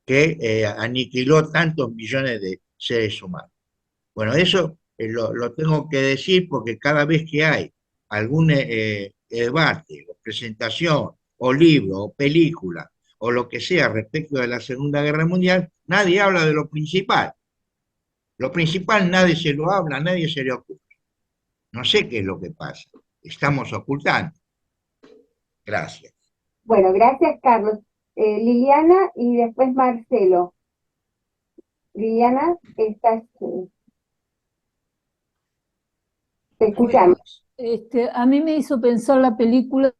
que aniquiló tantos millones de seres humanos? Bueno, eso lo tengo que decir porque cada vez que hay algún debate, o presentación, o libro, o película, o lo que sea respecto de la Segunda Guerra Mundial, nadie habla de lo principal. Lo principal nadie se lo habla, nadie se le ocurre. No sé qué es lo que pasa. Estamos ocultando. Gracias. Bueno, gracias, Carlos. Liliana y después Marcelo. Liliana, estás, te escuchamos. A mí me hizo pensar la película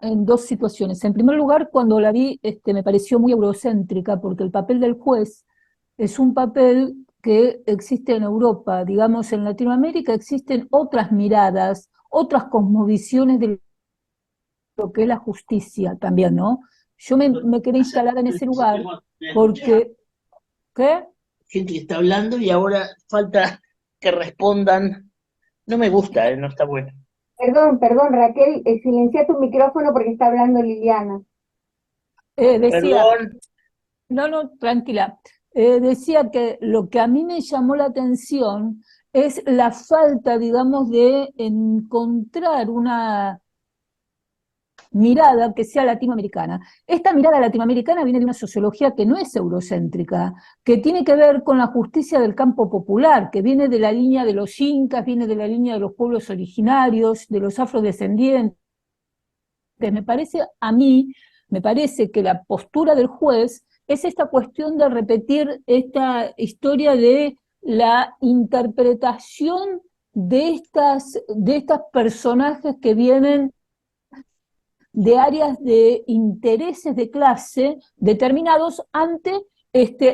en dos situaciones. En primer lugar, cuando la vi, me pareció muy eurocéntrica, porque el papel del juez es un papel que existe en Europa. Digamos, en Latinoamérica existen otras miradas, otras cosmovisiones de lo que es la justicia también, ¿no? Yo me quedé instalada en ese lugar porque... ¿Qué? Gente que está hablando y ahora falta que respondan. No me gusta, no está bueno. Perdón, Raquel, silencia tu micrófono porque está hablando Liliana. Decía, Perdón. no, tranquila. Decía que lo que a mí me llamó la atención es la falta, digamos, de encontrar una mirada que sea latinoamericana. Esta mirada latinoamericana viene de una sociología que no es eurocéntrica, que tiene que ver con la justicia del campo popular, que viene de la línea de los incas, viene de la línea de los pueblos originarios, de los afrodescendientes. Me parece que la postura del juez es esta cuestión de repetir esta historia de la interpretación de estas personajes que vienen de áreas de intereses de clase determinados ante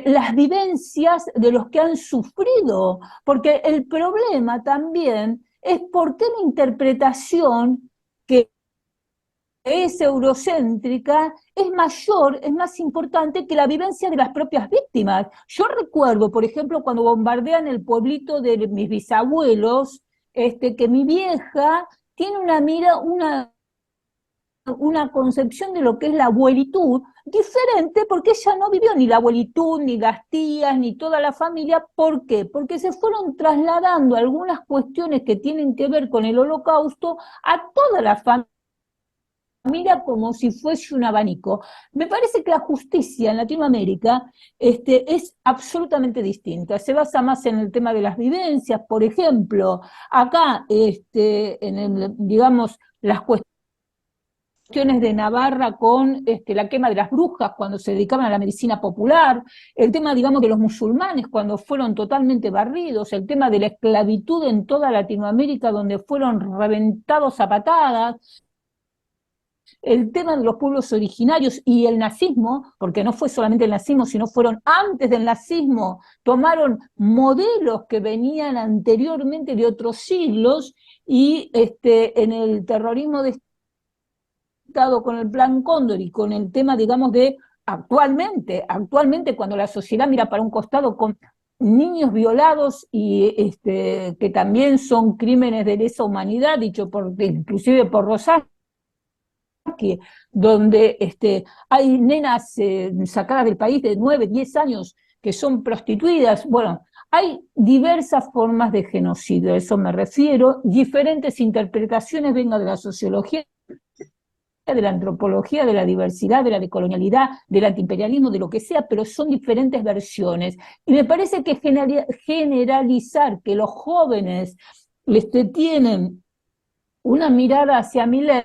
las vivencias de los que han sufrido, porque el problema también es por qué la interpretación que es eurocéntrica es mayor, es más importante que la vivencia de las propias víctimas. Yo recuerdo, por ejemplo, cuando bombardean el pueblito de mis bisabuelos, que mi vieja tiene una concepción de lo que es la abuelitud diferente, porque ella no vivió ni la abuelitud, ni las tías, ni toda la familia. ¿Por qué? Porque se fueron trasladando algunas cuestiones que tienen que ver con el Holocausto a toda la familia como si fuese un abanico. Me parece que la justicia en Latinoamérica es absolutamente distinta. Se basa más en el tema de las vivencias. Por ejemplo, acá, digamos, las cuestiones de Navarra con la quema de las brujas cuando se dedicaban a la medicina popular, el tema, digamos, de los musulmanes cuando fueron totalmente barridos, el tema de la esclavitud en toda Latinoamérica donde fueron reventados a patadas, el tema de los pueblos originarios y el nazismo, porque no fue solamente el nazismo, sino fueron antes del nazismo, tomaron modelos que venían anteriormente de otros siglos y en el terrorismo de Estado con el Plan Cóndor y con el tema, digamos, de actualmente cuando la sociedad mira para un costado con niños violados y que también son crímenes de lesa humanidad, dicho inclusive por Rosati, donde hay nenas sacadas del país de 9, 10 años que son prostituidas. Bueno, hay diversas formas de genocidio, a eso me refiero, diferentes interpretaciones, venga de la sociología, de la antropología, de la diversidad, de la decolonialidad, del antiimperialismo, de lo que sea, pero son diferentes versiones. Y me parece que generalizar que los jóvenes tienen una mirada hacia Milei,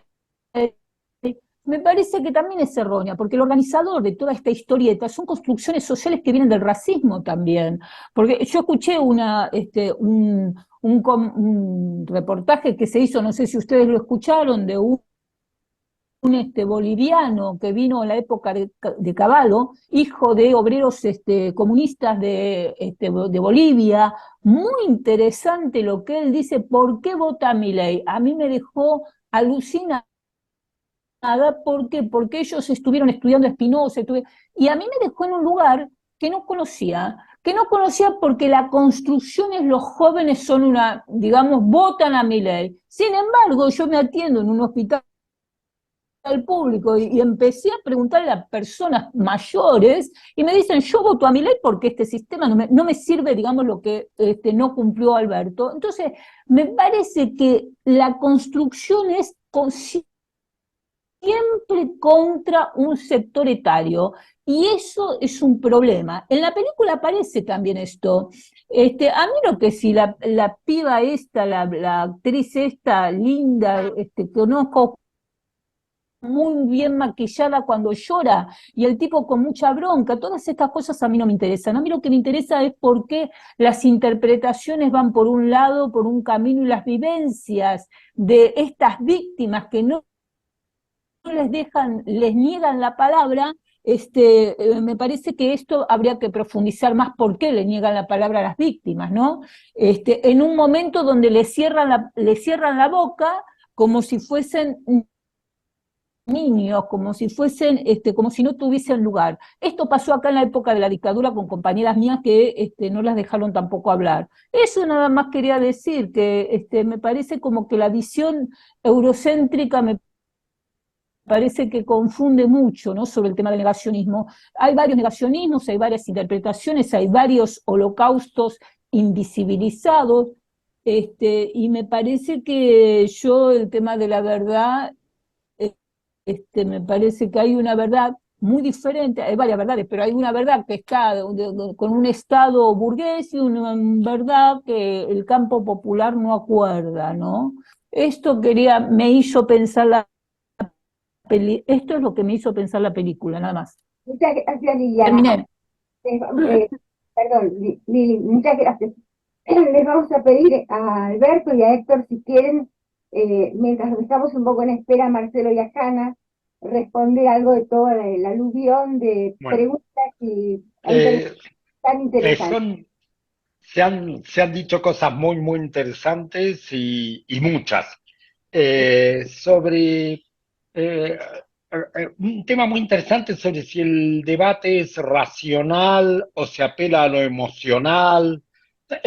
me parece que también es errónea, porque el organizador de toda esta historieta son construcciones sociales que vienen del racismo también. Porque yo escuché un reportaje que se hizo, no sé si ustedes lo escucharon, de boliviano que vino en la época de Cavallo, hijo de obreros comunistas de Bolivia. Muy interesante lo que él dice, ¿por qué vota Milei? A mí me dejó alucinada. ¿Por qué? Porque ellos estuvieron estudiando Spinoza, y a mí me dejó en un lugar que no conocía porque la construcción es los jóvenes son digamos, votan a Milei. Sin embargo, yo me atiendo en un hospital público y empecé a preguntarle a personas mayores y me dicen, yo voto a Milei porque este sistema no me sirve, digamos, lo que no cumplió Alberto. Entonces, me parece que la construcción es siempre contra un sector etario, y eso es un problema. En la película aparece también esto. A mí lo que si la piba esta, la actriz esta linda, conozco muy bien maquillada cuando llora, y el tipo con mucha bronca, todas estas cosas a mí no me interesan. A mí lo que me interesa es por qué las interpretaciones van por un lado, por un camino, y las vivencias de estas víctimas que no les niegan la palabra. Me parece que esto habría que profundizar más por qué le niegan la palabra a las víctimas, ¿no? En un momento donde le cierran la boca como si fuesen niños, como si fuesen, como si no tuviesen lugar. Esto pasó acá en la época de la dictadura con compañeras mías que no las dejaron tampoco hablar. Eso nada más quería decir, que me parece como que la visión eurocéntrica me parece que confunde mucho, ¿no?, sobre el tema del negacionismo. Hay varios negacionismos, hay varias interpretaciones, hay varios holocaustos invisibilizados, y me parece que el tema de la verdad, me parece que hay una verdad muy diferente, hay varias verdades, pero hay una verdad que está con un Estado burgués y una verdad que el campo popular no acuerda, ¿no? Me hizo pensar esto es lo que me hizo pensar la película, nada más. Muchas gracias, Liliana. Terminé. Perdón, Lili, muchas gracias. Les vamos a pedir a Alberto y a Héctor si quieren, mientras nos dejamos un poco en espera a Marcelo y a Hanna, responder algo de todo el aluvión de preguntas y tan interesantes. Se han dicho cosas muy, muy interesantes y muchas. Sobre un tema muy interesante sobre si el debate es racional o se apela a lo emocional.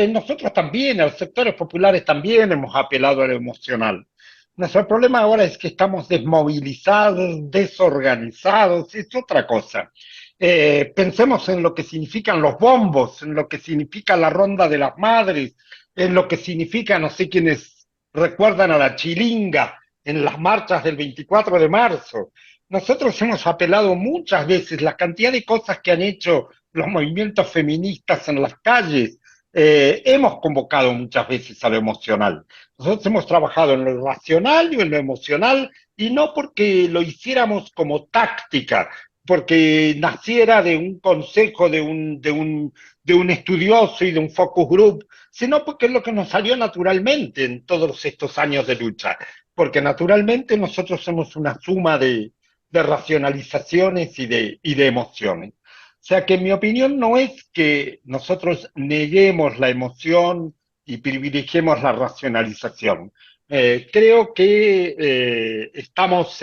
Nosotros también, los sectores populares también hemos apelado a lo emocional. Nuestro problema ahora es que estamos desmovilizados, desorganizados, es otra cosa. Pensemos en lo que significan los bombos, en lo que significa la ronda de las madres, en lo que significa, no sé quiénes recuerdan a la chilinga en las marchas del 24 de marzo. Nosotros hemos apelado muchas veces la cantidad de cosas que han hecho los movimientos feministas en las calles. Hemos convocado muchas veces a lo emocional. Nosotros hemos trabajado en lo racional y en lo emocional, y no porque lo hiciéramos como táctica, porque naciera de un consejo de un estudioso y de un focus group, sino porque es lo que nos salió naturalmente en todos estos años de lucha, porque naturalmente nosotros somos una suma de racionalizaciones y de emociones. O sea que en mi opinión no es que nosotros neguemos la emoción y privilegiemos la racionalización. Creo que estamos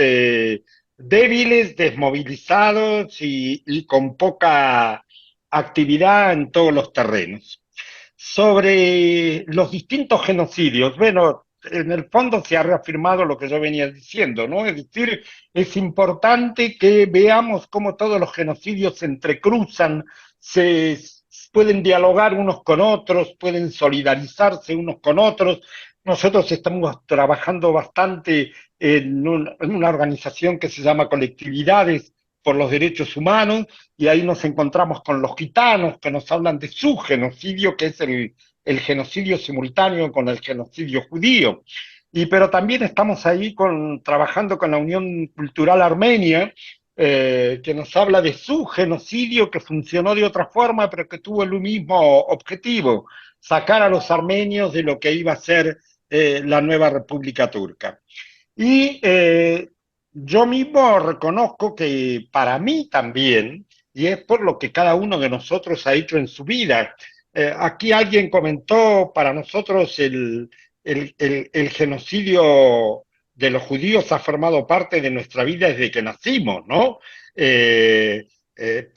débiles, desmovilizados y con poca actividad en todos los terrenos. Sobre los distintos genocidios, bueno, en el fondo se ha reafirmado lo que yo venía diciendo, ¿no? Es decir, es importante que veamos cómo todos los genocidios se entrecruzan, se pueden dialogar unos con otros, pueden solidarizarse unos con otros. Nosotros estamos trabajando bastante en una organización que se llama Colectividades por los Derechos Humanos, y ahí nos encontramos con los gitanos que nos hablan de su genocidio, que es el genocidio simultáneo con el genocidio judío. Pero también estamos ahí trabajando con la Unión Cultural Armenia, que nos habla de su genocidio, que funcionó de otra forma, pero que tuvo el mismo objetivo: sacar a los armenios de lo que iba a ser la nueva República Turca. Y yo mismo reconozco que para mí también, y es por lo que cada uno de nosotros ha hecho en su vida. Aquí alguien comentó, para nosotros el genocidio de los judíos ha formado parte de nuestra vida desde que nacimos, ¿no? Eh, eh,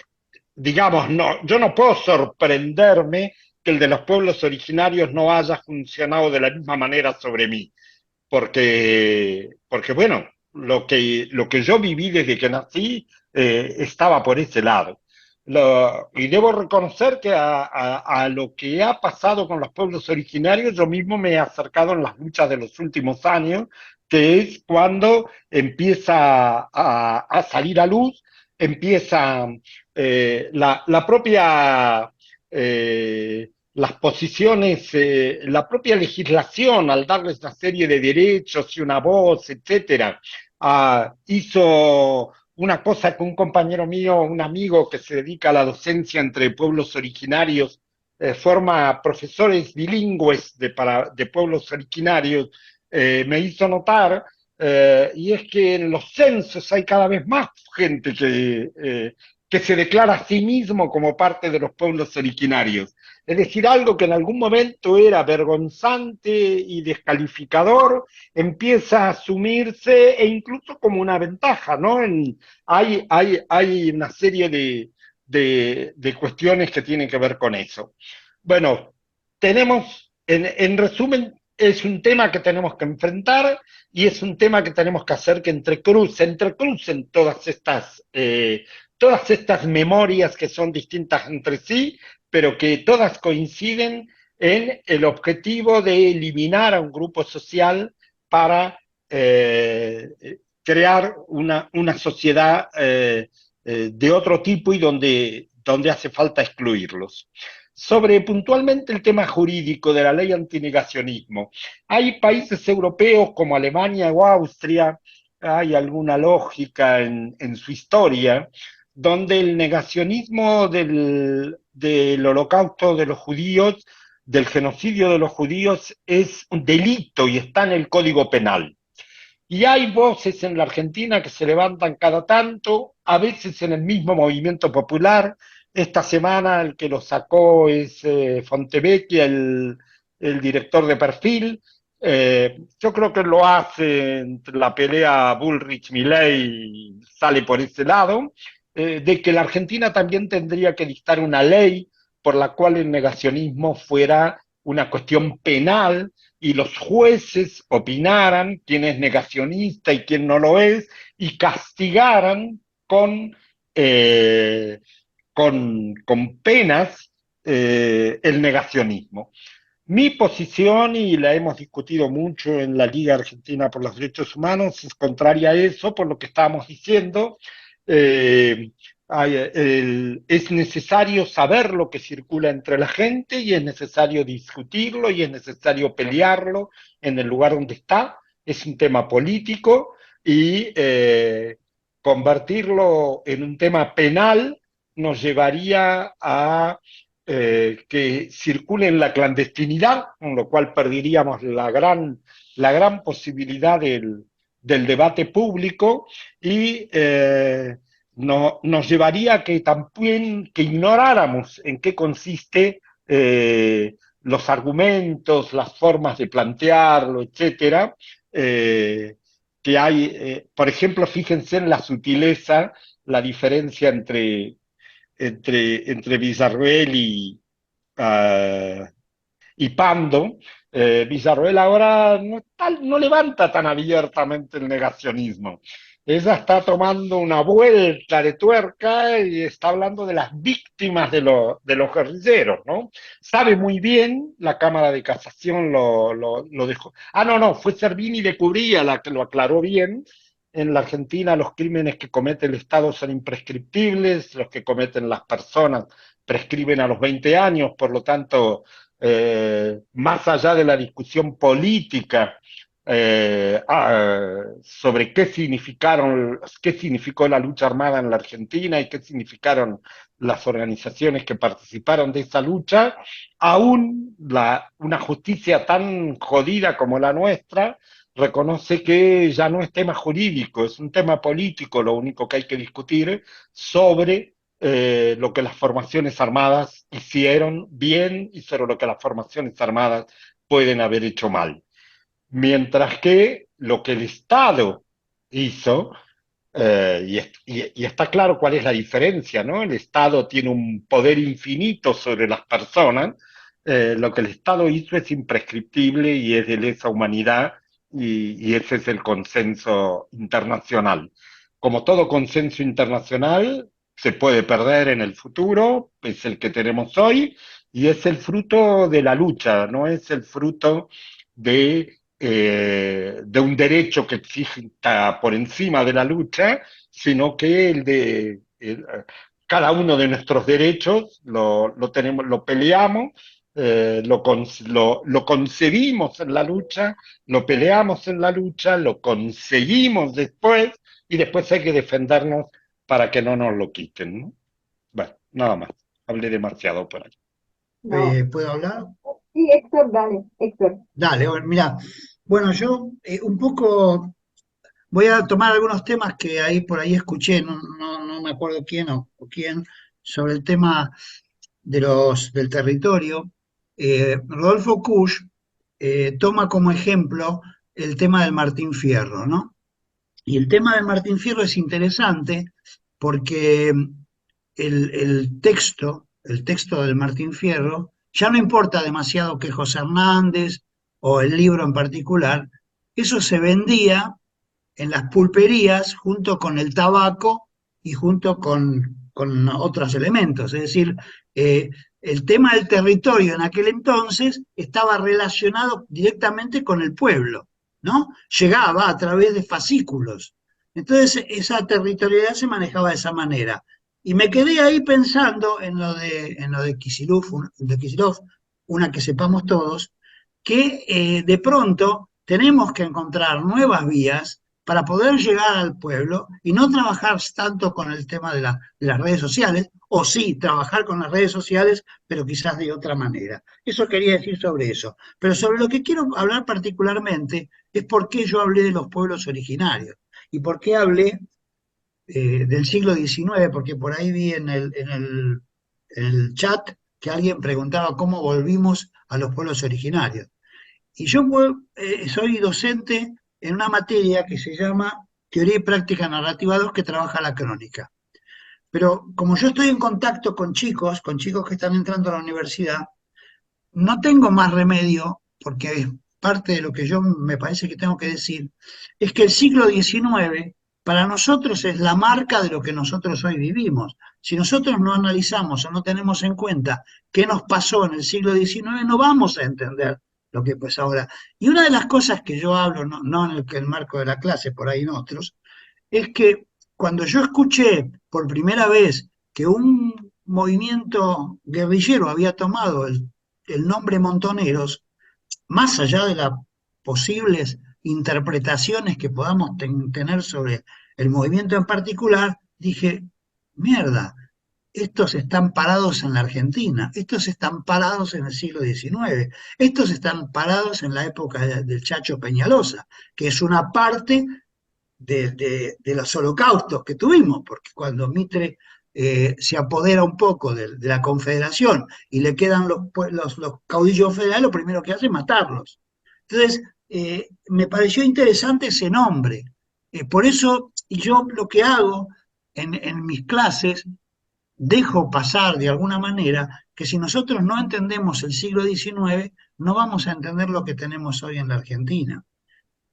digamos, no, yo no puedo sorprenderme que el de los pueblos originarios no haya funcionado de la misma manera sobre mí, porque bueno, lo que yo viví desde que nací estaba por ese lado. Y debo reconocer que a lo que ha pasado con los pueblos originarios, yo mismo me he acercado en las luchas de los últimos años, que es cuando empieza a salir a luz, empieza la propia las posiciones, la propia legislación, al darles una serie de derechos y una voz, etcétera, hizo una cosa que un compañero mío, un amigo que se dedica a la docencia entre pueblos originarios, forma profesores bilingües de pueblos originarios, me hizo notar, y es que en los censos hay cada vez más gente que se declara a sí mismo como parte de los pueblos originarios. Es decir, algo que en algún momento era vergonzante y descalificador, empieza a asumirse e incluso como una ventaja, ¿no? Hay una serie de cuestiones que tienen que ver con eso. Bueno, tenemos, en resumen, es un tema que tenemos que enfrentar y es un tema que tenemos que hacer que entrecrucen todas estas memorias que son distintas entre sí, pero que todas coinciden en el objetivo de eliminar a un grupo social para crear una sociedad de otro tipo y donde hace falta excluirlos. Sobre puntualmente el tema jurídico de la ley antinegacionismo, hay países europeos como Alemania o Austria, hay alguna lógica en su historia, donde el negacionismo del holocausto de los judíos, del genocidio de los judíos, es un delito y está en el Código Penal. Y hay voces en la Argentina que se levantan cada tanto, a veces en el mismo movimiento popular. Esta semana el que lo sacó es Fontevecchia, el director de Perfil. Yo creo que lo hace entre la pelea Bullrich-Milei, sale por ese lado, de que la Argentina también tendría que dictar una ley por la cual el negacionismo fuera una cuestión penal y los jueces opinaran quién es negacionista y quién no lo es, y castigaran eh, con penas el negacionismo. Mi posición, y la hemos discutido mucho en la Liga Argentina por los Derechos Humanos, es contraria a eso, por lo que estábamos diciendo. Eh, es necesario saber lo que circula entre la gente y es necesario discutirlo y es necesario pelearlo en el lugar donde está. Es un tema político y convertirlo en un tema penal nos llevaría a que circule en la clandestinidad, con lo cual perderíamos la gran posibilidad del debate público y nos llevaría a que también que ignoráramos en qué consiste los argumentos, las formas de plantearlo, etcétera, que hay, por ejemplo, fíjense en la sutileza, la diferencia entre Villarroel y Pando. Villarroel ahora no levanta tan abiertamente el negacionismo. Ella está tomando una vuelta de tuerca y está hablando de las víctimas de los guerrilleros, ¿no? Sabe muy bien, la Cámara de Casación lo dejó. No, fue Servini de Cubría la que lo aclaró bien. En la Argentina los crímenes que comete el Estado son imprescriptibles, los que cometen las personas prescriben a los 20 años, por lo tanto, más allá de la discusión política sobre qué significó la lucha armada en la Argentina y qué significaron las organizaciones que participaron de esa lucha, aún una justicia tan jodida como la nuestra reconoce que ya no es tema jurídico, es un tema político, lo único que hay que discutir sobre lo que las formaciones armadas hicieron bien y sobre lo que las formaciones armadas pueden haber hecho mal. Mientras que lo que el Estado hizo, y está claro cuál es la diferencia, ¿no? El Estado tiene un poder infinito sobre las personas, lo que el Estado hizo es imprescriptible y es de lesa humanidad, y ese es el consenso internacional. Como todo consenso internacional, se puede perder en el futuro, es el que tenemos hoy, y es el fruto de la lucha, no es el fruto de un derecho que exista por encima de la lucha, sino que cada uno de nuestros derechos lo peleamos, lo concebimos en la lucha, lo peleamos en la lucha, lo conseguimos después, y después hay que defendernos para que no nos lo quiten, ¿no? Bueno, nada más, hablé demasiado por ahí. No. ¿Puedo hablar? Sí, Héctor, dale, Héctor. Dale, mira. Bueno, yo un poco voy a tomar algunos temas que por ahí escuché, no me acuerdo quién o quién, sobre el tema del territorio. Rodolfo Kusch toma como ejemplo el tema del Martín Fierro, ¿no? Y el tema del Martín Fierro es interesante porque el texto del Martín Fierro, ya no importa demasiado que José Hernández o el libro en particular, eso se vendía en las pulperías junto con el tabaco y junto con otros elementos. Es decir, el tema del territorio en aquel entonces estaba relacionado directamente con el pueblo, ¿no? Llegaba a través de fascículos. Entonces esa territorialidad se manejaba de esa manera. Y me quedé ahí pensando en lo de Kicillof, una que sepamos todos, que de pronto tenemos que encontrar nuevas vías para poder llegar al pueblo y no trabajar tanto con el tema de las redes sociales, o sí, trabajar con las redes sociales, pero quizás de otra manera. Eso quería decir sobre eso. Pero sobre lo que quiero hablar particularmente es por qué yo hablé de los pueblos originarios y por qué hablé del siglo XIX, porque por ahí vi en el chat que alguien preguntaba cómo volvimos a los pueblos originarios. Y yo soy docente en una materia que se llama Teoría y Práctica Narrativa 2, que trabaja la crónica. Pero como yo estoy en contacto con chicos que están entrando a la universidad, no tengo más remedio, porque parte de lo que yo me parece que tengo que decir, es que el siglo XIX para nosotros es la marca de lo que nosotros hoy vivimos. Si nosotros no analizamos o no tenemos en cuenta qué nos pasó en el siglo XIX, no vamos a entender lo que pues ahora. Y una de las cosas que yo hablo, no en el marco de la clase, por ahí en otros, es que cuando yo escuché por primera vez que un movimiento guerrillero había tomado el nombre Montoneros, más allá de las posibles interpretaciones que podamos tener sobre el movimiento en particular, dije, mierda, estos están parados en la Argentina, estos están parados en el siglo XIX, estos están parados en la época del Chacho Peñalosa, que es una parte de los holocaustos que tuvimos, porque cuando Mitre se apodera un poco de la Confederación y le quedan los caudillos federales, lo primero que hace es matarlos. Entonces, me pareció interesante ese nombre. Por eso yo lo que hago en mis clases, dejo pasar de alguna manera que si nosotros no entendemos el siglo XIX, no vamos a entender lo que tenemos hoy en la Argentina.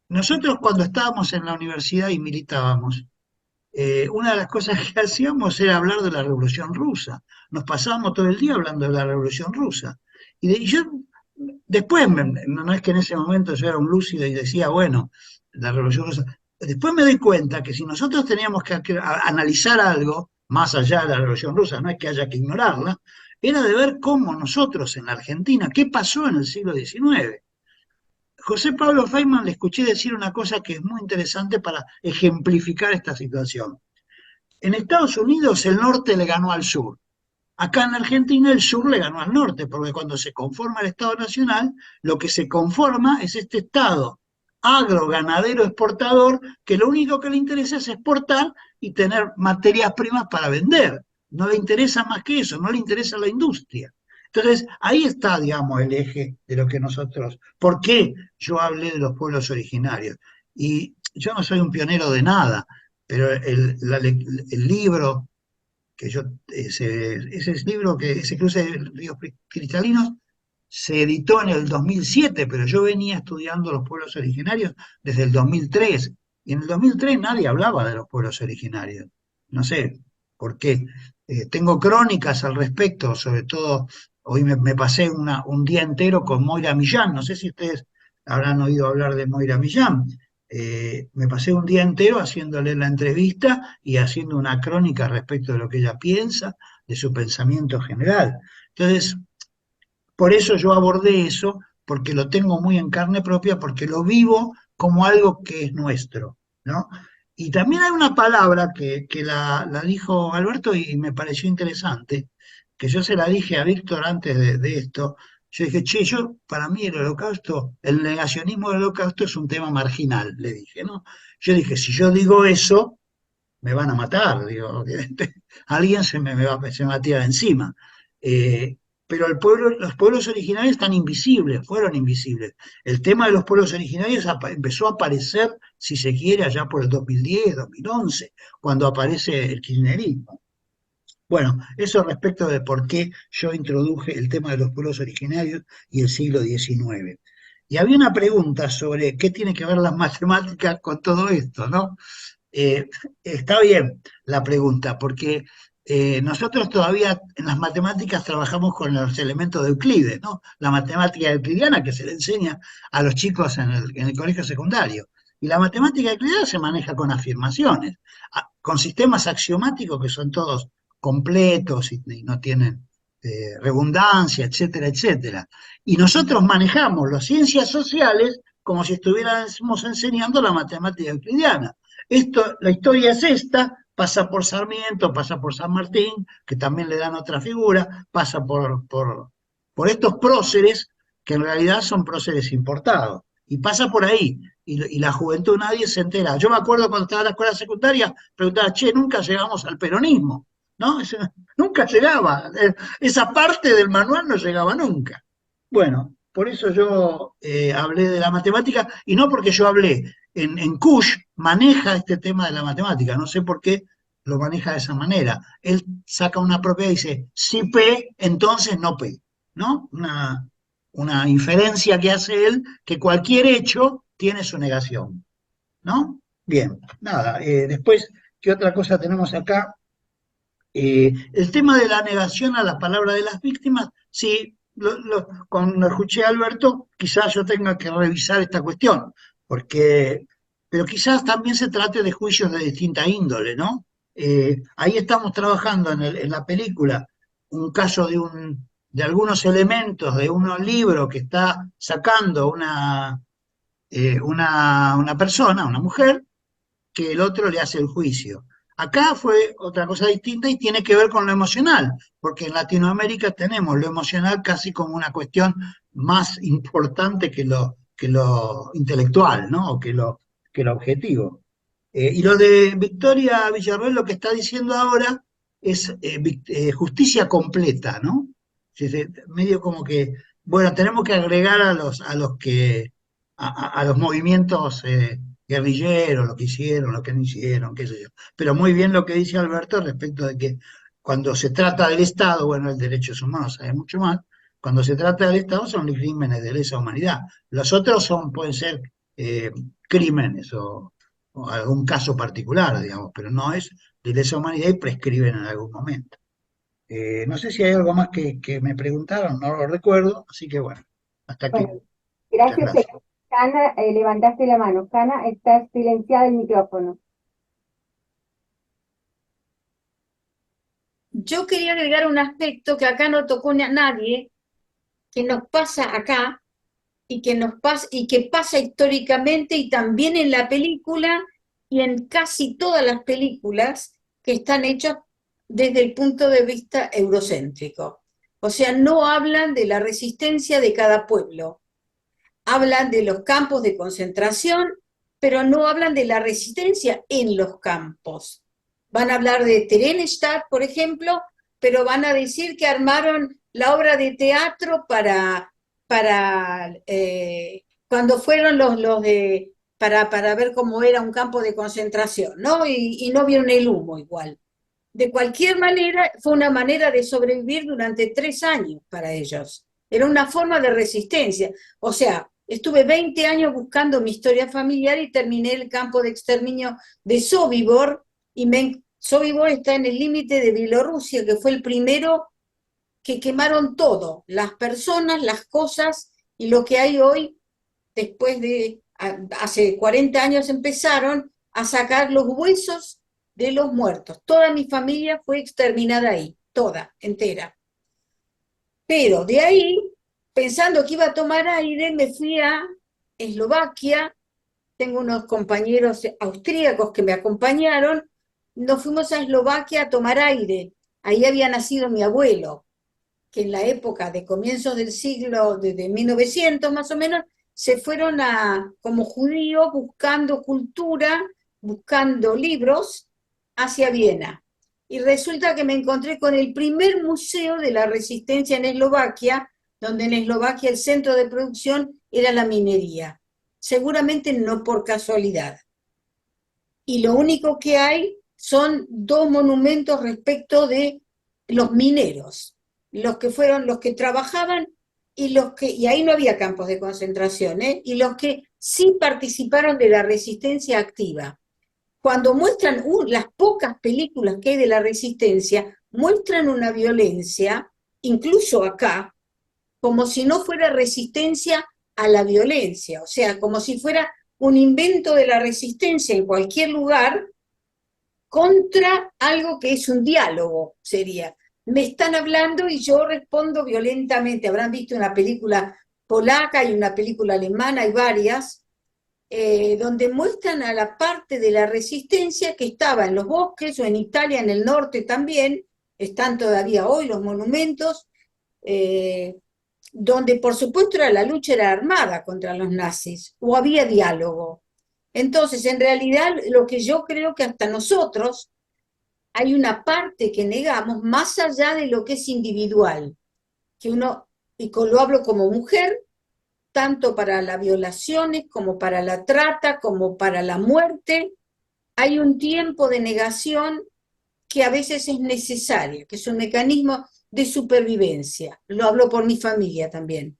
Nosotros cuando estábamos en la universidad y militábamos, una de las cosas que hacíamos era hablar de la Revolución Rusa. Nos pasábamos todo el día hablando de la Revolución Rusa. Y yo, después, no es que en ese momento yo era un lúcido y decía, bueno, la Revolución Rusa. Después me doy cuenta que si nosotros teníamos que analizar algo, más allá de la Revolución Rusa, no es que haya que ignorarla, era de ver cómo nosotros en la Argentina, qué pasó en el siglo XIX. José Pablo Feynman le escuché decir una cosa que es muy interesante para ejemplificar esta situación. En Estados Unidos el norte le ganó al sur. Acá en Argentina el sur le ganó al norte, porque cuando se conforma el Estado Nacional, lo que se conforma es este Estado agro, ganadero, exportador, que lo único que le interesa es exportar y tener materias primas para vender. No le interesa más que eso, no le interesa la industria. Entonces, ahí está, digamos, el eje de lo que nosotros... ¿Por qué yo hablé de los pueblos originarios? Y yo no soy un pionero de nada, pero el libro que yo, ese libro, ese cruce de ríos cristalinos, se editó en el 2007, pero yo venía estudiando los pueblos originarios desde el 2003, y en el 2003 nadie hablaba de los pueblos originarios. No sé por qué. Tengo crónicas al respecto, sobre todo, hoy me pasé un día entero con Moira Millán, no sé si ustedes habrán oído hablar de Moira Millán. Me pasé un día entero haciéndole la entrevista y haciendo una crónica respecto de lo que ella piensa, de su pensamiento general. Entonces, por eso yo abordé eso, porque lo tengo muy en carne propia, porque lo vivo como algo que es nuestro, ¿no? Y también hay una palabra que la dijo Alberto y me pareció interesante, que yo se la dije a Víctor antes de esto. Yo dije, che, para mí el holocausto, el negacionismo del holocausto es un tema marginal, le dije, ¿no? Yo dije, si yo digo eso, me van a matar, digo, alguien se me va a tirar encima. Pero los pueblos originarios están invisibles, fueron invisibles. El tema de los pueblos originarios empezó a aparecer, si se quiere, allá por el 2010, 2011, cuando aparece el kirchnerismo. Bueno, eso respecto de por qué yo introduje el tema de los pueblos originarios y el siglo XIX. Y había una pregunta sobre qué tiene que ver las matemáticas con todo esto, ¿no? Está bien la pregunta, porque nosotros todavía en las matemáticas trabajamos con los elementos de Euclides, ¿no? La matemática euclidiana que se le enseña a los chicos en el colegio secundario. Y la matemática euclidiana se maneja con afirmaciones, con sistemas axiomáticos que son todos completos y no tienen redundancia, etcétera, etcétera. Y nosotros manejamos las ciencias sociales como si estuviéramos enseñando la matemática euclidiana. La historia es esta, pasa por Sarmiento, pasa por San Martín, que también le dan otra figura, pasa por estos próceres, que en realidad son próceres importados, y pasa por ahí, y la juventud nadie se entera. Yo me acuerdo cuando estaba en la escuela secundaria, preguntaba, che, nunca llegamos al peronismo, ¿no? Nunca llegaba, esa parte del manual no llegaba nunca. Bueno, por eso yo hablé de la matemática, y no porque yo hablé. En Kush maneja este tema de la matemática, no sé por qué lo maneja de esa manera. Él saca una propiedad y dice, si P, entonces no P, ¿no? Una inferencia que hace él, que cualquier hecho tiene su negación, ¿no? Bien, nada, después, ¿qué otra cosa tenemos acá? El tema de la negación a la palabra de las víctimas, sí, cuando escuché a Alberto, quizás yo tenga que revisar esta cuestión, pero quizás también se trate de juicios de distinta índole, ¿no? Ahí estamos trabajando en la película un caso de algunos elementos de un libro que está sacando una persona, una mujer, que el otro le hace el juicio. Acá fue otra cosa distinta y tiene que ver con lo emocional, porque en Latinoamérica tenemos lo emocional casi como una cuestión más importante que lo intelectual, ¿no? O que lo objetivo. Y lo de Victoria Villarroel lo que está diciendo ahora es justicia completa, ¿no? Medio como que, bueno, tenemos que agregar a los movimientos guerrilleros, lo que hicieron, lo que no hicieron, qué sé yo. Pero muy bien lo que dice Alberto respecto de que cuando se trata del Estado, bueno, el derechos humanos sabe mucho más, cuando se trata del Estado son crímenes de lesa humanidad. Los otros pueden ser crímenes o algún caso particular, digamos, pero no es de lesa humanidad y prescriben en algún momento. No sé si hay algo más que me preguntaron, no lo recuerdo, así que bueno, hasta aquí. Bueno, gracias. Hanna, levantaste la mano. Hanna, está silenciado el micrófono. Yo quería agregar un aspecto que acá no tocó nadie, que nos pasa acá, y que pasa históricamente y también en la película y en casi todas las películas que están hechas desde el punto de vista eurocéntrico. O sea, no hablan de la resistencia de cada pueblo, hablan de los campos de concentración, pero no hablan de la resistencia en los campos. Van a hablar de Theresienstadt, por ejemplo, pero van a decir que armaron la obra de teatro para cuando fueron para ver cómo era un campo de concentración, ¿no? Y no vieron el humo igual. De cualquier manera, fue una manera de sobrevivir durante 3 años para ellos. Era una forma de resistencia. O sea, estuve 20 años buscando mi historia familiar y terminé el campo de exterminio de Sobibor, y Sobibor está en el límite de Bielorrusia, que fue el primero que quemaron todo, las personas, las cosas, y lo que hay hoy, después de, hace 40 años empezaron a sacar los huesos de los muertos. Toda mi familia fue exterminada ahí, toda, entera. Pero de ahí, pensando que iba a tomar aire, me fui a Eslovaquia, tengo unos compañeros austríacos que me acompañaron, nos fuimos a Eslovaquia a tomar aire. Ahí había nacido mi abuelo, que en la época de comienzos del siglo, desde 1900 más o menos, se fueron como judíos buscando cultura, buscando libros, hacia Viena. Y resulta que me encontré con el primer museo de la resistencia en Eslovaquia, donde en Eslovaquia el centro de producción era la minería. Seguramente no por casualidad. Y lo único que hay son 2 monumentos respecto de los mineros, los que trabajaban y ahí no había campos de concentración, y los que sí participaron de la resistencia activa. Cuando muestran las pocas películas que hay de la resistencia, muestran una violencia, incluso acá, como si no fuera resistencia a la violencia, o sea, como si fuera un invento de la resistencia en cualquier lugar contra algo que es un diálogo, sería. Me están hablando y yo respondo violentamente. Habrán visto una película polaca y una película alemana, hay varias, donde muestran a la parte de la resistencia que estaba en los bosques o en Italia, en el norte también, están todavía hoy los monumentos, donde por supuesto la lucha era armada contra los nazis, o había diálogo. Entonces, en realidad, lo que yo creo que hasta nosotros hay una parte que negamos más allá de lo que es individual, que uno, y lo hablo como mujer, tanto para las violaciones como para la trata, como para la muerte, hay un tiempo de negación que a veces es necesario, que es un mecanismo de supervivencia. Lo hablo por mi familia también.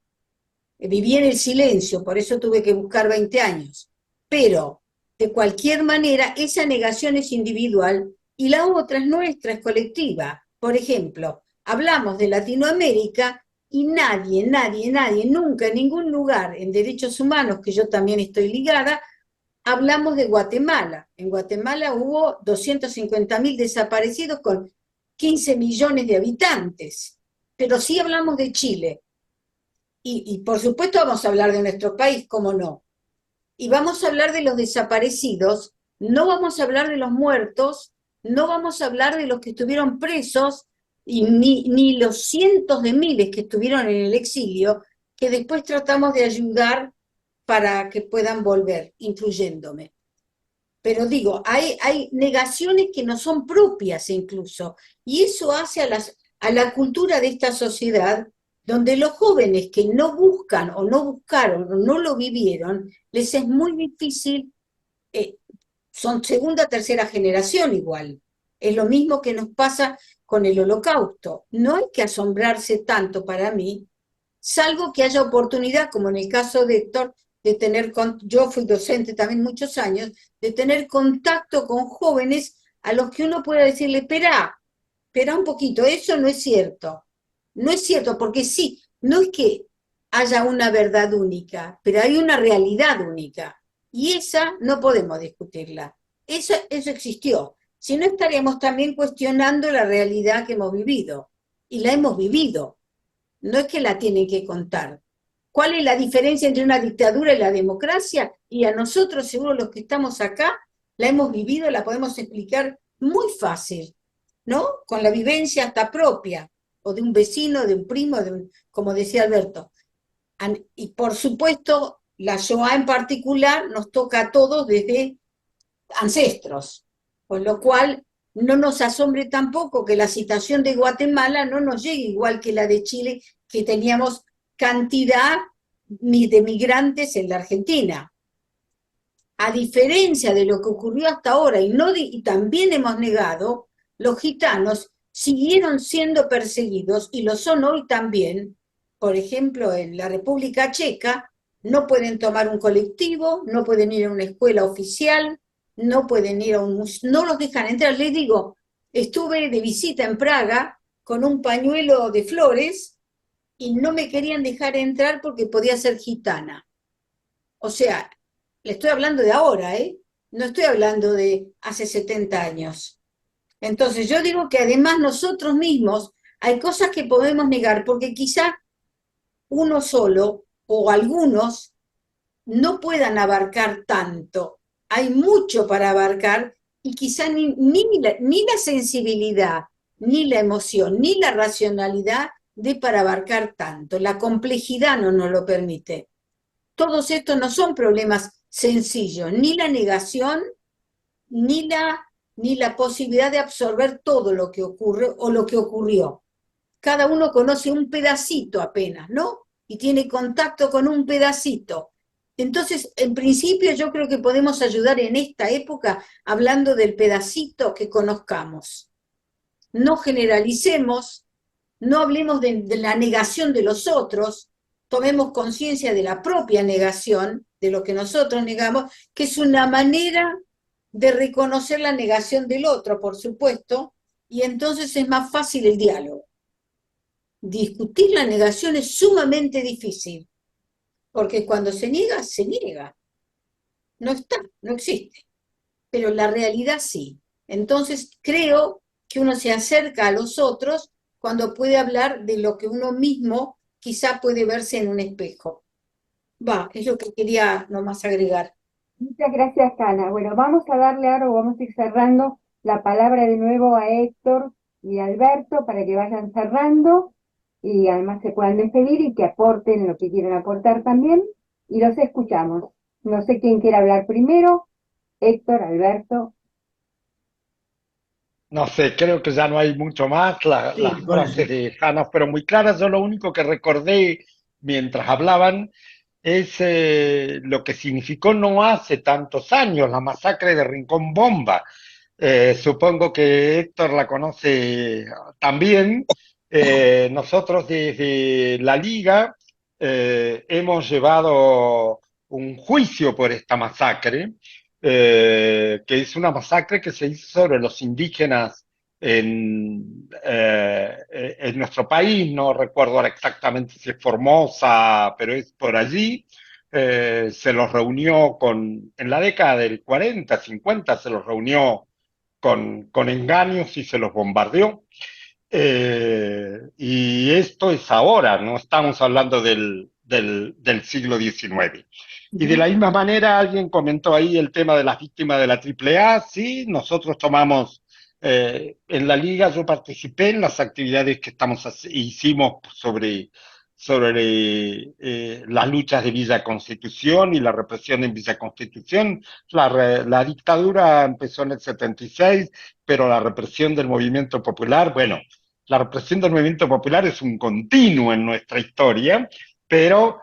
Viví en el silencio, por eso tuve que buscar 20 años. Pero, de cualquier manera, esa negación es individual y la otra es nuestra, es colectiva. Por ejemplo, hablamos de Latinoamérica y nadie, nunca, en ningún lugar en derechos humanos, que yo también estoy ligada, hablamos de Guatemala. En Guatemala hubo 250.000 desaparecidos con 15 millones de habitantes. Pero sí hablamos de Chile. Y por supuesto vamos a hablar de nuestro país, ¿cómo no? Y vamos a hablar de los desaparecidos, no vamos a hablar de los muertos, no vamos a hablar de los que estuvieron presos, y ni los cientos de miles que estuvieron en el exilio, que después tratamos de ayudar para que puedan volver, incluyéndome. Pero digo, hay negaciones que no son propias incluso, y eso hace a la cultura de esta sociedad, donde los jóvenes que no buscan o no buscaron o no lo vivieron, les es muy difícil, son segunda, tercera generación igual. Es lo mismo que nos pasa con el Holocausto. No hay que asombrarse tanto para mí, salvo que haya oportunidad, como en el caso de Héctor, de tener, yo fui docente también muchos años, de tener contacto con jóvenes a los que uno pueda decirle, espera un poquito, eso no es cierto. No es cierto, porque sí, no es que haya una verdad única, pero hay una realidad única. Y esa no podemos discutirla. Eso existió. Si no, estaríamos también cuestionando la realidad que hemos vivido. Y la hemos vivido. No es que la tienen que contar. ¿Cuál es la diferencia entre una dictadura y la democracia? Y a nosotros, seguro los que estamos acá, la hemos vivido, la podemos explicar muy fácil, ¿no? Con la vivencia hasta propia, o de un vecino, de un primo, como decía Alberto. Y por supuesto, la Shoah en particular nos toca a todos desde ancestros, con lo cual no nos asombre tampoco que la situación de Guatemala no nos llegue igual que la de Chile, que teníamos cantidad de migrantes en la Argentina. A diferencia de lo que ocurrió hasta ahora, y también hemos negado, los gitanos siguieron siendo perseguidos, y lo son hoy también. Por ejemplo, en la República Checa no pueden tomar un colectivo, no pueden ir a una escuela oficial, no pueden ir a un museo, no los dejan entrar. Les digo, estuve de visita en Praga con un pañuelo de flores y no me querían dejar entrar porque podía ser gitana. O sea, le estoy hablando de ahora, ¿eh? No estoy hablando de hace 70 años. Entonces yo digo que además nosotros mismos hay cosas que podemos negar porque quizá uno solo o algunos no puedan abarcar tanto. Hay mucho para abarcar y quizá ni la sensibilidad, ni la emoción, ni la racionalidad de para abarcar tanto. La complejidad no nos lo permite. Todos estos no son problemas sencillos, ni la negación, ni la posibilidad de absorber todo lo que ocurre o lo que ocurrió. Cada uno conoce un pedacito apenas, ¿no? Y tiene contacto con un pedacito. Entonces, en principio yo creo que podemos ayudar en esta época hablando del pedacito que conozcamos. No generalicemos, no hablemos de la negación de los otros, tomemos conciencia de la propia negación, de lo que nosotros negamos, que es una manera de reconocer la negación del otro, por supuesto, y entonces es más fácil el diálogo. Discutir la negación es sumamente difícil, porque cuando se niega. No está, no existe. Pero la realidad sí. Entonces creo que uno se acerca a los otros cuando puede hablar de lo que uno mismo quizá puede verse en un espejo. Es lo que quería nomás agregar. Muchas gracias, Ana. Bueno, vamos a darle ahora, vamos a ir cerrando la palabra de nuevo a Héctor y a Alberto para que vayan cerrando y además se puedan despedir y que aporten lo que quieran aportar también. Y los escuchamos. No sé quién quiere hablar primero. Héctor, Alberto. No sé, creo que ya no hay mucho más. Las Bueno, frases de Hanna fueron muy claras. Yo lo único que recordé mientras hablaban es lo que significó no hace tantos años la masacre de Rincón Bomba. Supongo que Héctor la conoce también. Nosotros desde la Liga hemos llevado un juicio por esta masacre, que es una masacre que se hizo sobre los indígenas en nuestro país. No recuerdo ahora exactamente si es Formosa, pero es por allí. Se los reunió en la década del 40, 50, se los reunió con engaños y se los bombardeó. Y esto es ahora, no estamos hablando del siglo XIX. Y de la misma manera alguien comentó ahí el tema de las víctimas de la AAA. Sí, nosotros tomamos, en la Liga yo participé en las actividades que hicimos sobre las luchas de Villa Constitución y la represión en Villa Constitución. La dictadura empezó en el 76, pero la represión del movimiento popular, bueno, la represión del movimiento popular es un continuo en nuestra historia, pero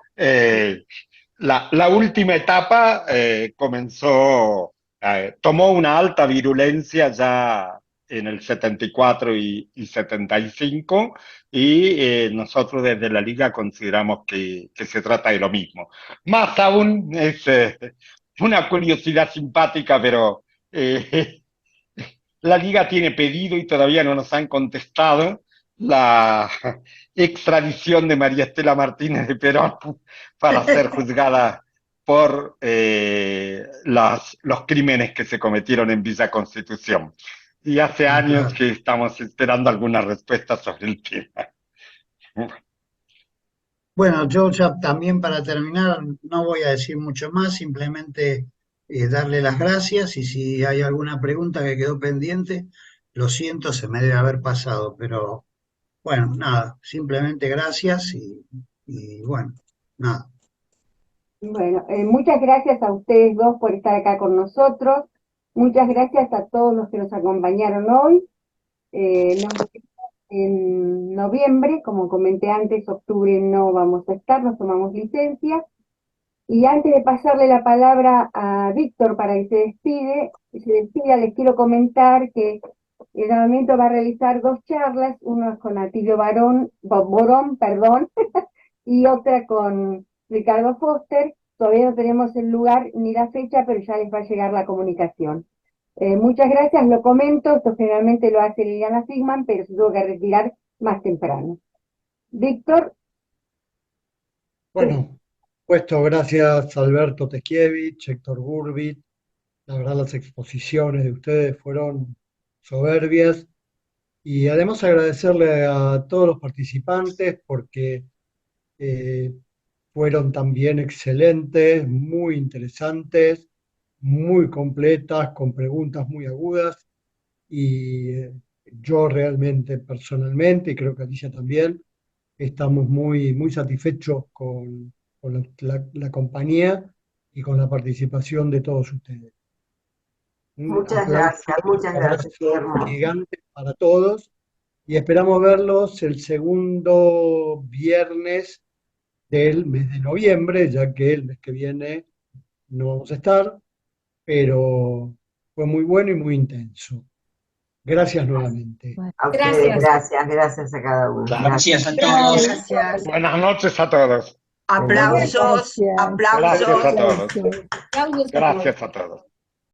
la última etapa tomó una alta virulencia ya en el 74 y 75, y nosotros desde la Liga consideramos que se trata de lo mismo. Más aún, es una curiosidad simpática, pero la Liga tiene pedido y todavía no nos han contestado la extradición de María Estela Martínez de Perón para ser juzgada por los crímenes que se cometieron en Villa Constitución. Y hace años que estamos esperando alguna respuesta sobre el tema. Bueno, yo ya también para terminar no voy a decir mucho más, simplemente darle las gracias y si hay alguna pregunta que quedó pendiente, lo siento, se me debe haber pasado, pero bueno, nada, simplemente gracias y bueno, nada. Bueno, muchas gracias a ustedes dos por estar acá con nosotros. Muchas gracias a todos los que nos acompañaron hoy. Nos vemos en noviembre, como comenté antes, octubre no vamos a estar, nos tomamos licencia. Y antes de pasarle la palabra a Víctor para que se despida, les quiero comentar que el llamamiento va a realizar 2 charlas, una con Atilio Borón, y otra con Ricardo Foster. Todavía no tenemos el lugar ni la fecha, pero ya les va a llegar la comunicación. Muchas gracias, lo comento, esto generalmente lo hace Liliana Sigman, pero se tuvo que retirar más temprano. Víctor. Bueno, puesto, gracias Alberto Teskiewicz, Héctor Gurbit. La verdad las exposiciones de ustedes fueron soberbias. Y además agradecerle a todos los participantes porque fueron también excelentes, muy interesantes, muy completas, con preguntas muy agudas. Y yo realmente, personalmente, y creo que Alicia también, estamos muy, muy satisfechos con la compañía y con la participación de todos ustedes. Un Muchas gracias, qué hermoso. Gigante para todos y esperamos verlos el segundo viernes del mes de noviembre, ya que el mes que viene no vamos a estar, pero fue muy bueno y muy intenso. Gracias nuevamente. A ustedes, gracias a cada uno. Gracias a todos. Gracias. Buenas noches a todos. Aplausos, Gracias a todos. Aplausos a todos. Gracias a todos.